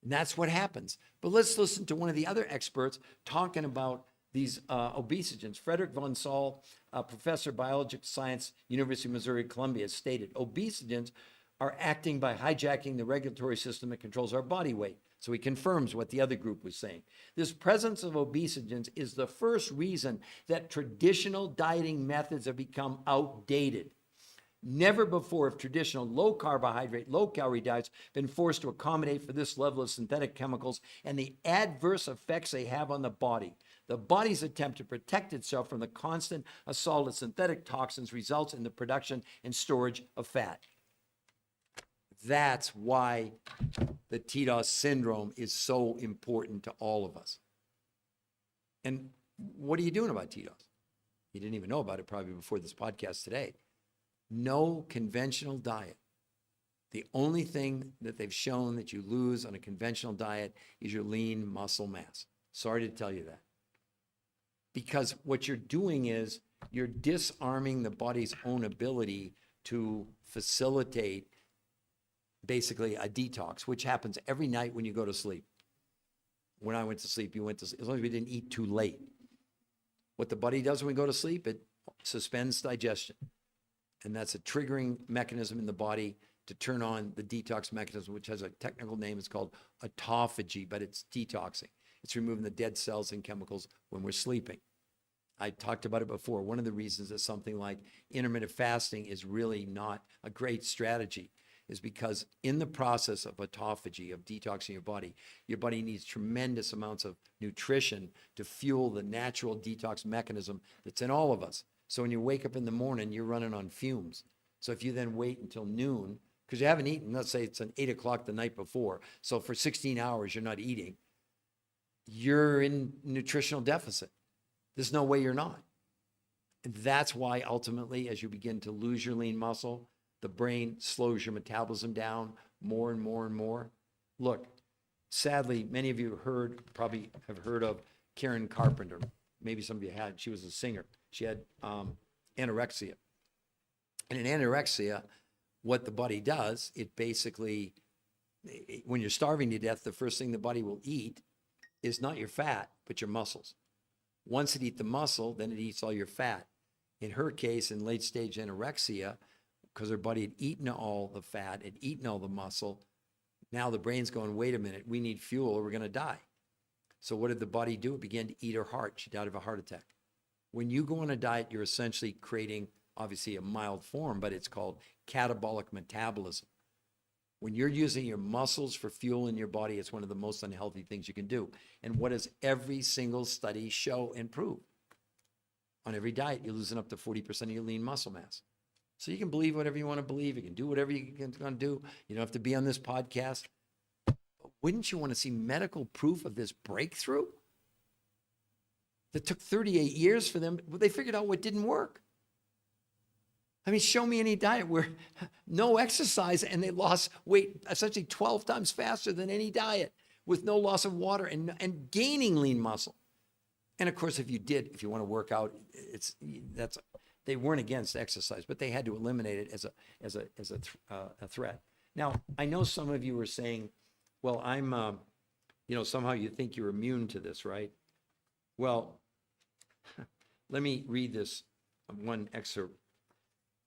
And that's what happens. But let's listen to one of the other experts talking about these obesogens. Frederick von Saul, professor of biological science, University of Missouri, Columbia, stated, obesogens are acting by hijacking the regulatory system that controls our body weight. So he confirms what the other group was saying. This presence of obesogens is the first reason that traditional dieting methods have become outdated. Never before have traditional low-carbohydrate, low-calorie diets been forced to accommodate for this level of synthetic chemicals and the adverse effects they have on the body. The body's attempt to protect itself from the constant assault of synthetic toxins results in the production and storage of fat. That's why the TDOS syndrome is so important to all of us. And what are you doing about TDOS? You didn't even know about it probably before this podcast today. No conventional diet. The only thing that they've shown that you lose on a conventional diet is your lean muscle mass. Sorry to tell you that. Because what you're doing is you're disarming the body's own ability to facilitate basically a detox, which happens every night when you go to sleep. When I went to sleep, you went to sleep, as long as we didn't eat too late. What the body does when we go to sleep, it suspends digestion. And that's a triggering mechanism in the body to turn on the detox mechanism, which has a technical name. It's called autophagy, but it's detoxing. It's removing the dead cells and chemicals when we're sleeping. I talked about it before. One of the reasons that something like intermittent fasting is really not a great strategy is because in the process of autophagy, of detoxing your body needs tremendous amounts of nutrition to fuel the natural detox mechanism that's in all of us. So when you wake up in the morning, you're running on fumes. So if you then wait until noon, because you haven't eaten, let's say it's an 8 o'clock the night before, so for 16 hours you're not eating, you're in nutritional deficit. There's no way you're not. And that's why ultimately, as you begin to lose your lean muscle, the brain slows your metabolism down more and more and more. Look, sadly, many of you probably have heard of Karen Carpenter. Maybe some of you had. She was a singer. She had anorexia. And in anorexia, what the body does, it basically, when you're starving to death, the first thing the body will eat is not your fat, but your muscles. Once it eats the muscle, then it eats all your fat. In her case, in late stage anorexia, because her body had eaten all the fat, had eaten all the muscle, now the brain's going, wait a minute, we need fuel or we're going to die. So what did the body do? It began to eat her heart. She died of a heart attack. When you go on a diet, you're essentially creating, obviously a mild form, but it's called catabolic metabolism. When you're using your muscles for fuel in your body, it's one of the most unhealthy things you can do. And what does every single study show and prove? On every diet, you're losing up to 40% of your lean muscle mass. So you can believe whatever you want to believe. You can do whatever you're going to do. You don't have to be on this podcast. But wouldn't you want to see medical proof of this breakthrough? That took 38 years for them. They figured out what didn't work. I mean, show me any diet where no exercise and they lost weight essentially 12 times faster than any diet with no loss of water and gaining lean muscle. And of course, if you want to work out, they weren't against exercise, but they had to eliminate it as a threat. Now, I know some of you are saying, well, I'm, somehow you think you're immune to this, right? Well, let me read this one excerpt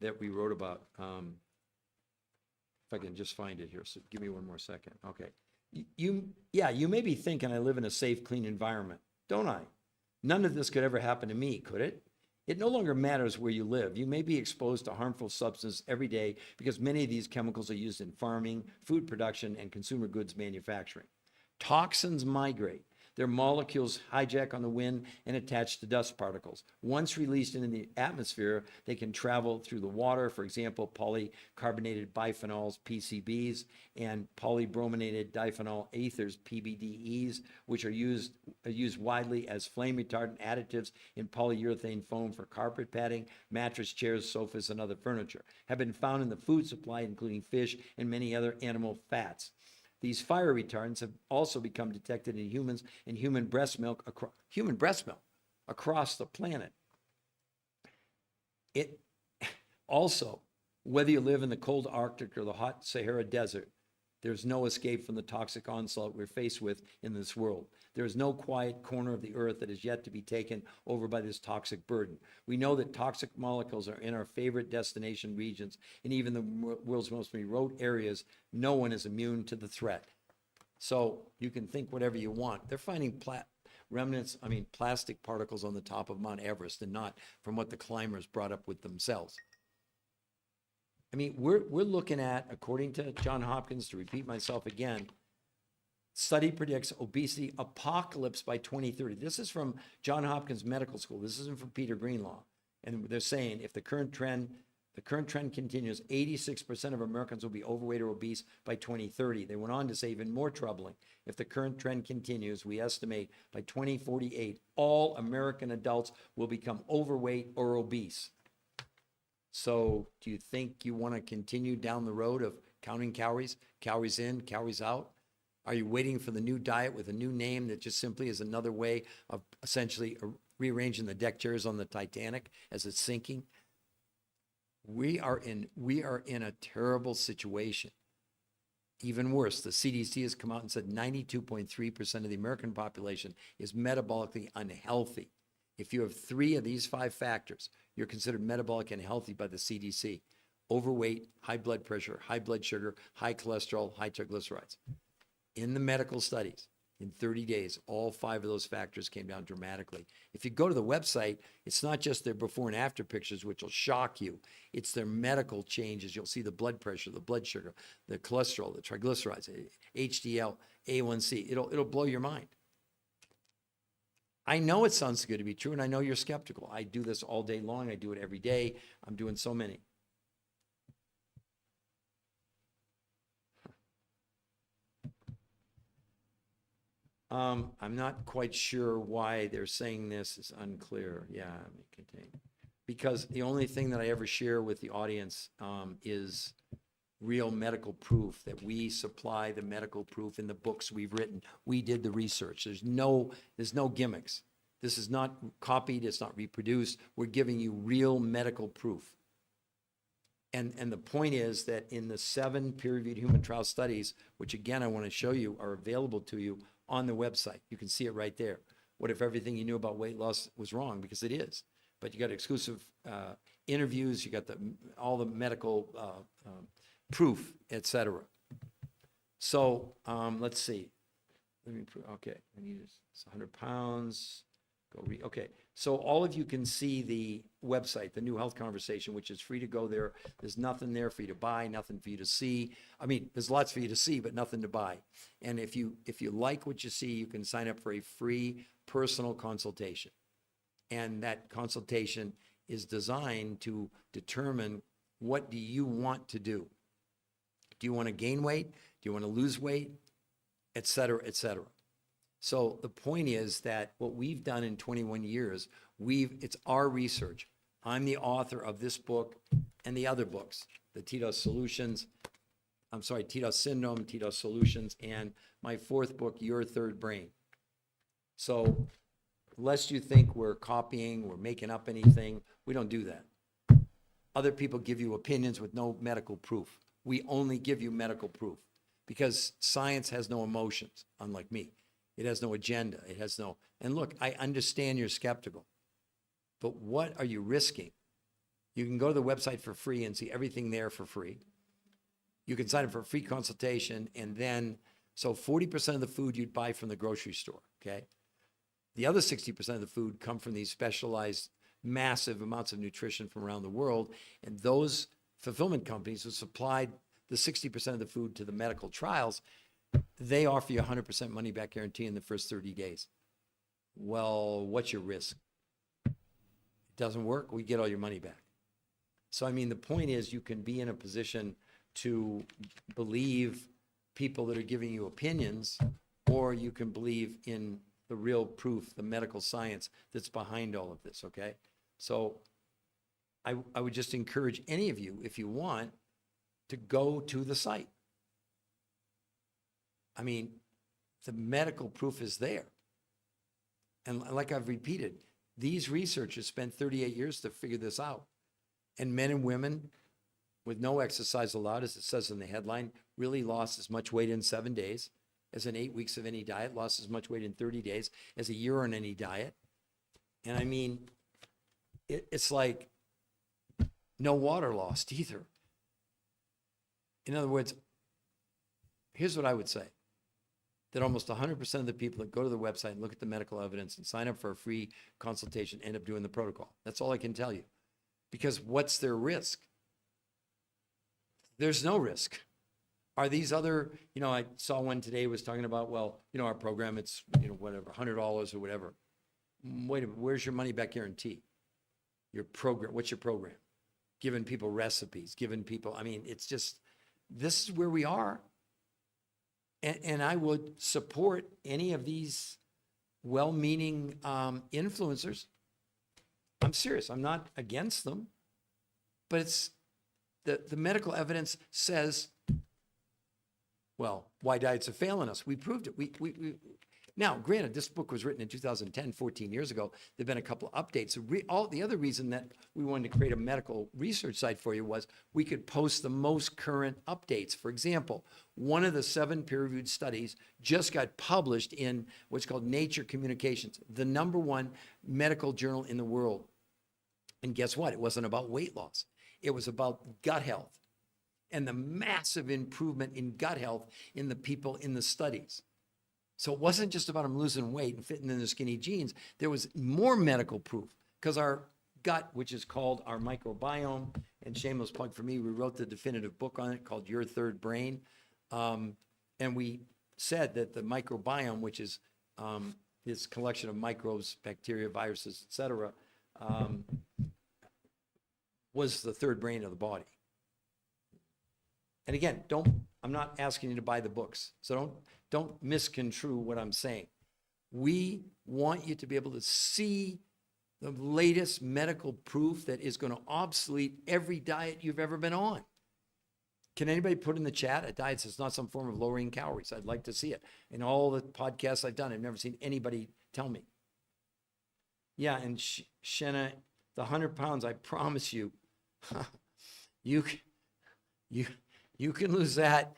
that we wrote about. If I can just find it here, so give me one more second. Okay. You may be thinking I live in a safe, clean environment, don't I? None of this could ever happen to me, could it? It no longer matters where you live. You may be exposed to harmful substances every day because many of these chemicals are used in farming, food production, and consumer goods manufacturing. Toxins migrate. Their molecules hijack on the wind and attach to dust particles. Once released into the atmosphere, they can travel through the water, for example, polycarbonated biphenyls, PCBs, and polybrominated diphenyl ethers, PBDEs, which are used widely as flame retardant additives in polyurethane foam for carpet padding, mattress, chairs, sofas, and other furniture, have been found in the food supply, including fish and many other animal fats. These fire retardants have also become detected in humans and human breast milk across the planet. It also, whether you live in the cold Arctic or the hot Sahara Desert, there's no escape from the toxic onslaught we're faced with in this world. There is no quiet corner of the earth that is yet to be taken over by this toxic burden. We know that toxic molecules are in our favorite destination regions, and even the world's most remote areas, no one is immune to the threat. So you can think whatever you want. They're finding plastic particles on the top of Mount Everest, and not from what the climbers brought up with themselves. I mean, we're looking at, according to Johns Hopkins, to repeat myself again, study predicts obesity apocalypse by 2030. This is from Johns Hopkins Medical School. This isn't from Peter Greenlaw. And they're saying if the current trend continues, 86% of Americans will be overweight or obese by 2030. They went on to say even more troubling. If the current trend continues, we estimate by 2048, all American adults will become overweight or obese. So do you think you want to continue down the road of counting calories, calories in, calories out? Are you waiting for the new diet with a new name that just simply is another way of essentially rearranging the deck chairs on the Titanic as it's sinking? We are in a terrible situation. Even worse, the CDC has come out and said 92.3% of the American population is metabolically unhealthy. If you have 3 of these 5 factors, you're considered metabolic unhealthy by the CDC. Overweight, high blood pressure, high blood sugar, high cholesterol, high triglycerides. In the medical studies, in 30 days, all 5 of those factors came down dramatically. If you go to the website, it's not just their before and after pictures, which will shock you. It's their medical changes. You'll see the blood pressure, the blood sugar, the cholesterol, the triglycerides, HDL, A1C. It'll blow your mind. I know it sounds good to be true, and I know you're skeptical. I do this all day long. I do it every day. I'm doing so many. I'm not quite sure why they're saying this. Is unclear. Yeah, let me continue. Because the only thing that I ever share with the audience is real medical proof, that we supply the medical proof in the books we've written. We did the research. There's no gimmicks. This is not copied. It's not reproduced. We're giving you real medical proof. And the point is that in the 7 peer-reviewed human trial studies, which again, I want to show you are available to you on the website. You can see it right there. What if everything you knew about weight loss was wrong? Because it is. But you got exclusive interviews, you got all the medical proof, etc. So let's see. Okay, I need it's 100 pounds. Okay, so all of you can see the website, the New Health Conversation, which is free to go there. There's nothing there for you to buy, nothing for you to see. I mean, there's lots for you to see, but nothing to buy. And if you like what you see, you can sign up for a free personal consultation. And that consultation is designed to determine, what do you want to do? Do you want to gain weight? Do you want to lose weight? Et cetera, et cetera. So the point is that what we've done in 21 years, it's our research. I'm the author of this book and the other books, the TDOS Syndrome, TDOS Solutions, and my 4th book, Your Third Brain. So lest you think we're copying, we're making up anything, we don't do that. Other people give you opinions with no medical proof. We only give you medical proof because science has no emotions, unlike me. It has no agenda. It has no, and look, I understand you're skeptical, but what are you risking? You can go to the website for free and see everything there for free. You can sign up for a free consultation, and then, so 40% of the food you'd buy from the grocery store, okay? The other 60% of the food come from these specialized massive amounts of nutrition from around the world, and those fulfillment companies who supplied the 60% of the food to the medical trials, they offer you 100% money back guarantee in the first 30 days. Well, what's your risk? It doesn't work, we get all your money back. So, I mean, the point is you can be in a position to believe people that are giving you opinions, or you can believe in the real proof, the medical science that's behind all of this, okay? So I would just encourage any of you, if you want, to go to the site. I mean, the medical proof is there. And like I've repeated, these researchers spent 38 years to figure this out. And men and women with no exercise allowed, as it says in the headline, really lost as much weight in 7 days as in 8 weeks of any diet, lost as much weight in 30 days as a year on any diet. And I mean, it's like no water lost either. In other words, here's what I would say. That almost 100% of the people that go to the website and look at the medical evidence and sign up for a free consultation end up doing the protocol. That's all I can tell you. Because what's their risk? There's no risk. Are these other, I saw one today was talking about, well, our program, it's, whatever, $100 or whatever. Wait a minute, where's your money back guarantee? Your program, what's your program? Giving people recipes, giving people, it's just, this is where we are. And I would support any of these well-meaning influencers. I'm serious. I'm not against them. But it's the medical evidence says, well, why diets are failing us. We proved it. Now, granted, this book was written in 2010, 14 years ago. There have been a couple of updates. The other reason that we wanted to create a medical research site for you was we could post the most current updates. For example, one of the 7 peer-reviewed studies just got published in what's called Nature Communications, the #1 medical journal in the world. And guess what? It wasn't about weight loss. It was about gut health and the massive improvement in gut health in the people in the studies. So it wasn't just about them losing weight and fitting in their skinny jeans. There was more medical proof because our gut, which is called our microbiome, and shameless plug for me, we wrote the definitive book on it called Your Third Brain. And we said that the microbiome, which is this collection of microbes, bacteria, viruses, et cetera, was the third brain of the body. And again, I'm not asking you to buy the books, so don't misconstrue what I'm saying. We want you to be able to see the latest medical proof that is going to obsolete every diet you've ever been on. Can anybody put in the chat a diet that's not some form of lowering calories? I'd like to see it. In all the podcasts I've done, I've never seen anybody tell me. Yeah, and Shenna, the 100 pounds, I promise you, You, you, you can lose that.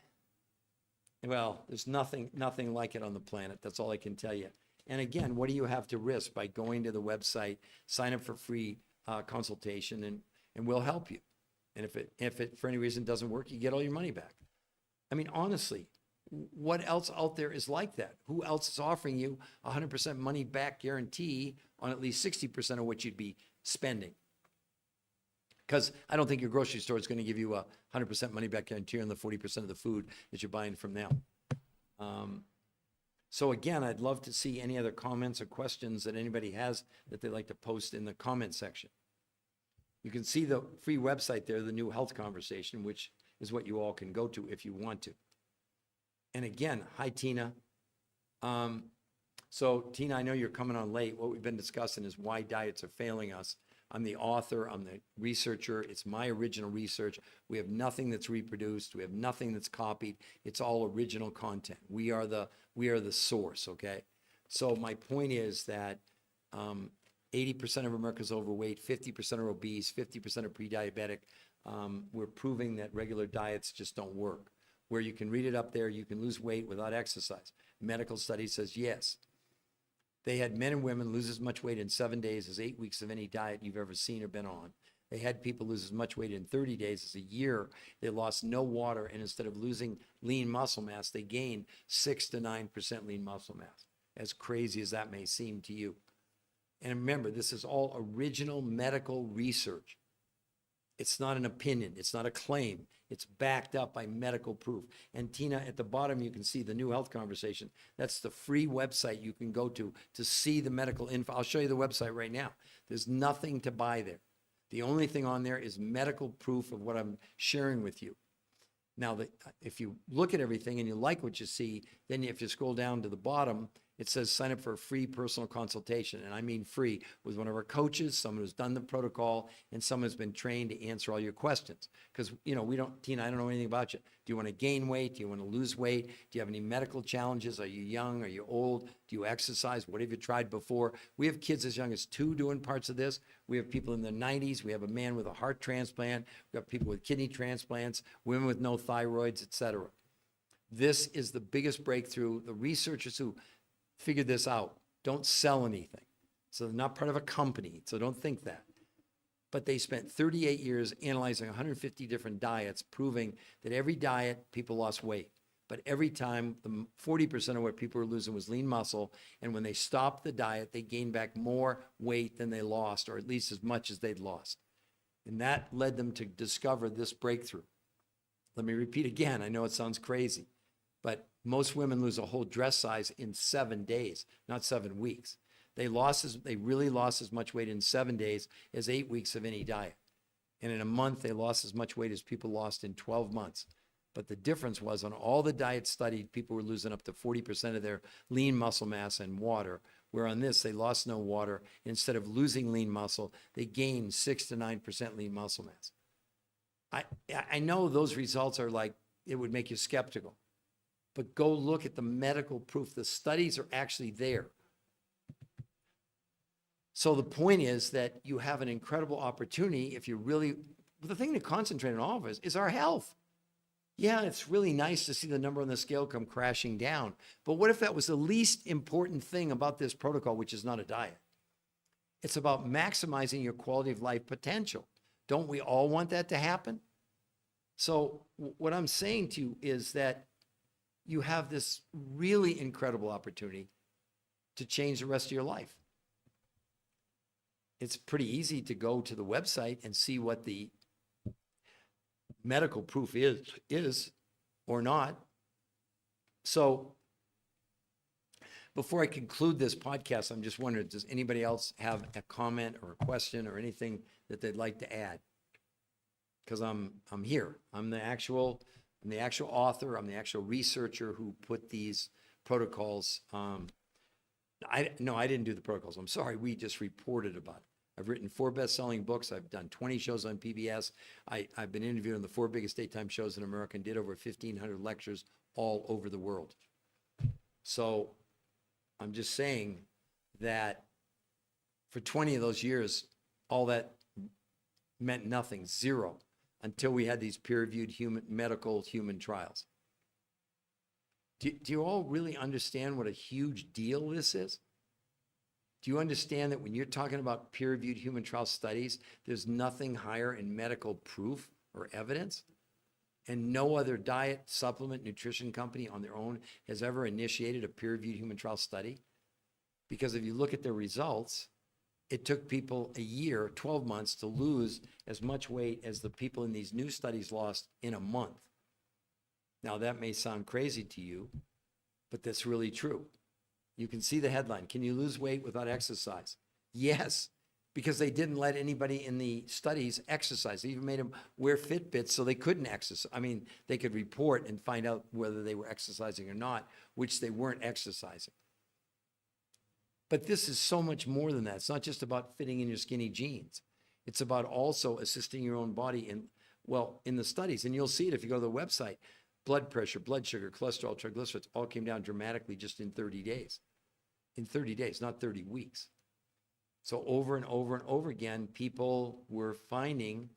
Well, there's nothing like it on the planet. That's all I can tell you. And again, what do you have to risk by going to the website, sign up for free consultation, and we'll help you. And if it for any reason doesn't work, you get all your money back. I mean, honestly, what else out there is like that? Who else is offering you 100% money back guarantee on at least 60% of what you'd be spending? Because I don't think your grocery store is going to give you a 100% money back guarantee on the 40% of the food that you're buying from them. So again, I'd love to see any other comments or questions that anybody has that they'd like to post in the comment section. You can see the free website there, the New Health Conversation, which is what you all can go to if you want to. And again, hi, Tina. So Tina, I know you're coming on late. What we've been discussing is why diets are failing us. I'm the author, I'm the researcher. It's my original research. We have nothing that's reproduced. We have nothing that's copied. It's all original content. We are the source, okay? So my point is that 80% of America's overweight, 50% are obese, 50% are pre-diabetic. We're proving that regular diets just don't work. Where you can read it up there, you can lose weight without exercise. Medical study says yes. They had men and women lose as much weight in 7 days as 8 weeks of any diet you've ever seen or been on. They had people lose as much weight in 30 days as a year. They lost no water, and instead of losing lean muscle mass, they gained 6 to 9% lean muscle mass, as crazy as that may seem to you. And remember, this is all original medical research. It's not an opinion. It's not a claim. It's backed up by medical proof. And Tina, at the bottom, you can see the New Health Conversation. That's the free website you can go to see the medical info. I'll show you the website right now. There's nothing to buy there. The only thing on there is medical proof of what I'm sharing with you. Now, if you look at everything and you like what you see, then if you scroll down to the bottom, it says sign up for a free personal consultation. And I mean free, with one of our coaches, someone who's done the protocol, and someone who's been trained to answer all your questions. Because, Tina, I don't know anything about you. Do you want to gain weight? Do you want to lose weight? Do you have any medical challenges? Are you young? Are you old? Do you exercise? What have you tried before? We have kids as young as 2 doing parts of this. We have people in their 90s. We have a man with a heart transplant. We have people with kidney transplants, women with no thyroids, etc. This is the biggest breakthrough. The researchers who figured this out don't sell anything. So they're not part of a company. So don't think that. But they spent 38 years analyzing 150 different diets, proving that every diet, people lost weight. But every time, the 40% of what people were losing was lean muscle. And when they stopped the diet, they gained back more weight than they lost, or at least as much as they'd lost. And that led them to discover this breakthrough. Let me repeat again. I know it sounds crazy, but most women lose a whole dress size in 7 days, not 7 weeks. They really lost as much weight in 7 days as 8 weeks of any diet. And in a month, they lost as much weight as people lost in 12 months. But the difference was on all the diets studied, people were losing up to 40% of their lean muscle mass and water, where on this, they lost no water. Instead of losing lean muscle, they gained 6 to 9% lean muscle mass. I know those results are like, it would make you skeptical. But go look at the medical proof. The studies are actually there. So the point is that you have an incredible opportunity if you really, the thing to concentrate on all of us is our health. Yeah, it's really nice to see the number on the scale come crashing down. But what if that was the least important thing about this protocol, which is not a diet? It's about maximizing your quality of life potential. Don't we all want that to happen? So what I'm saying to you is that you have this really incredible opportunity to change the rest of your life. It's pretty easy to go to the website and see what the medical proof is or not. So before I conclude this podcast, I'm just wondering, does anybody else have a comment or a question or anything that they'd like to add? Because I'm here. I'm the actual author. I'm the actual researcher who put these protocols. I didn't do the protocols. I'm sorry. We just reported about it. I've written 4 best-selling books. I've done 20 shows on PBS. I've been interviewed on the 4 biggest daytime shows in America and did over 1,500 lectures all over the world. So I'm just saying that for 20 of those years, all that meant nothing, zero. until we had these peer-reviewed medical human trials. Do you all really understand what a huge deal this is? Do you understand that when you're talking about peer-reviewed human trial studies, there's nothing higher in medical proof or evidence? And no other diet, supplement, nutrition company on their own has ever initiated a peer-reviewed human trial study? Because if you look at their results, it took people a year, 12 months, to lose as much weight as the people in these new studies lost in a month. Now, that may sound crazy to you, but that's really true. You can see the headline, can you lose weight without exercise? Yes, because they didn't let anybody in the studies exercise. They even made them wear Fitbits so they couldn't exercise. I mean, they could report and find out whether they were exercising or not, which they weren't exercising. But this is so much more than that. It's not just about fitting in your skinny jeans. It's about also assisting your own body in the studies. And you'll see it if you go to the website. Blood pressure, blood sugar, cholesterol, triglycerides all came down dramatically just in 30 days. In 30 days, not 30 weeks. So over and over and over again, people were finding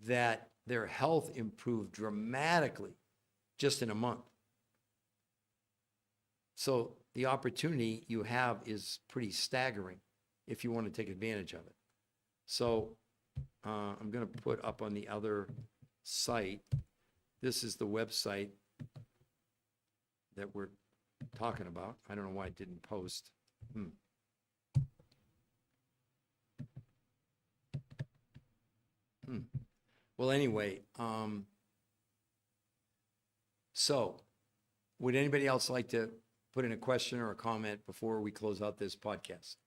that their health improved dramatically just in a month. So the opportunity you have is pretty staggering if you want to take advantage of it. So I'm going to put up on the other site. This is the website that we're talking about. I don't know why it didn't post. Well, anyway, so would anybody else like to put in a question or a comment before we close out this podcast?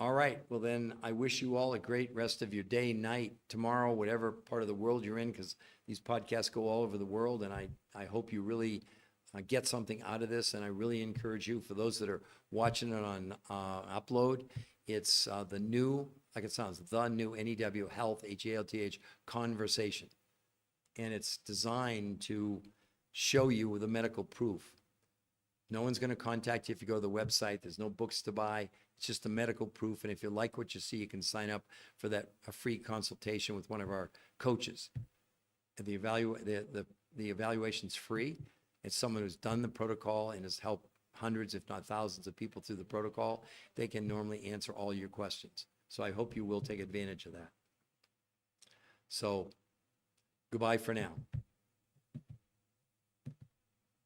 All right. Well, then I wish you all a great rest of your day, night, tomorrow, whatever part of the world you're in, because these podcasts go all over the world. And I hope you really get something out of this. And I really encourage you, for those that are watching it on upload, it's the new, like it sounds, the new NEW Health, HALTH conversation. And it's designed to show you with a medical proof. No one's going to contact you if you go to the website. There's no books to buy. It's just the medical proof. And if you like what you see, you can sign up for a free consultation with one of our coaches. And the evaluation's free. It's someone who's done the protocol and has helped hundreds, if not thousands of people through the protocol. They can normally answer all your questions. So I hope you will take advantage of that. So goodbye for now.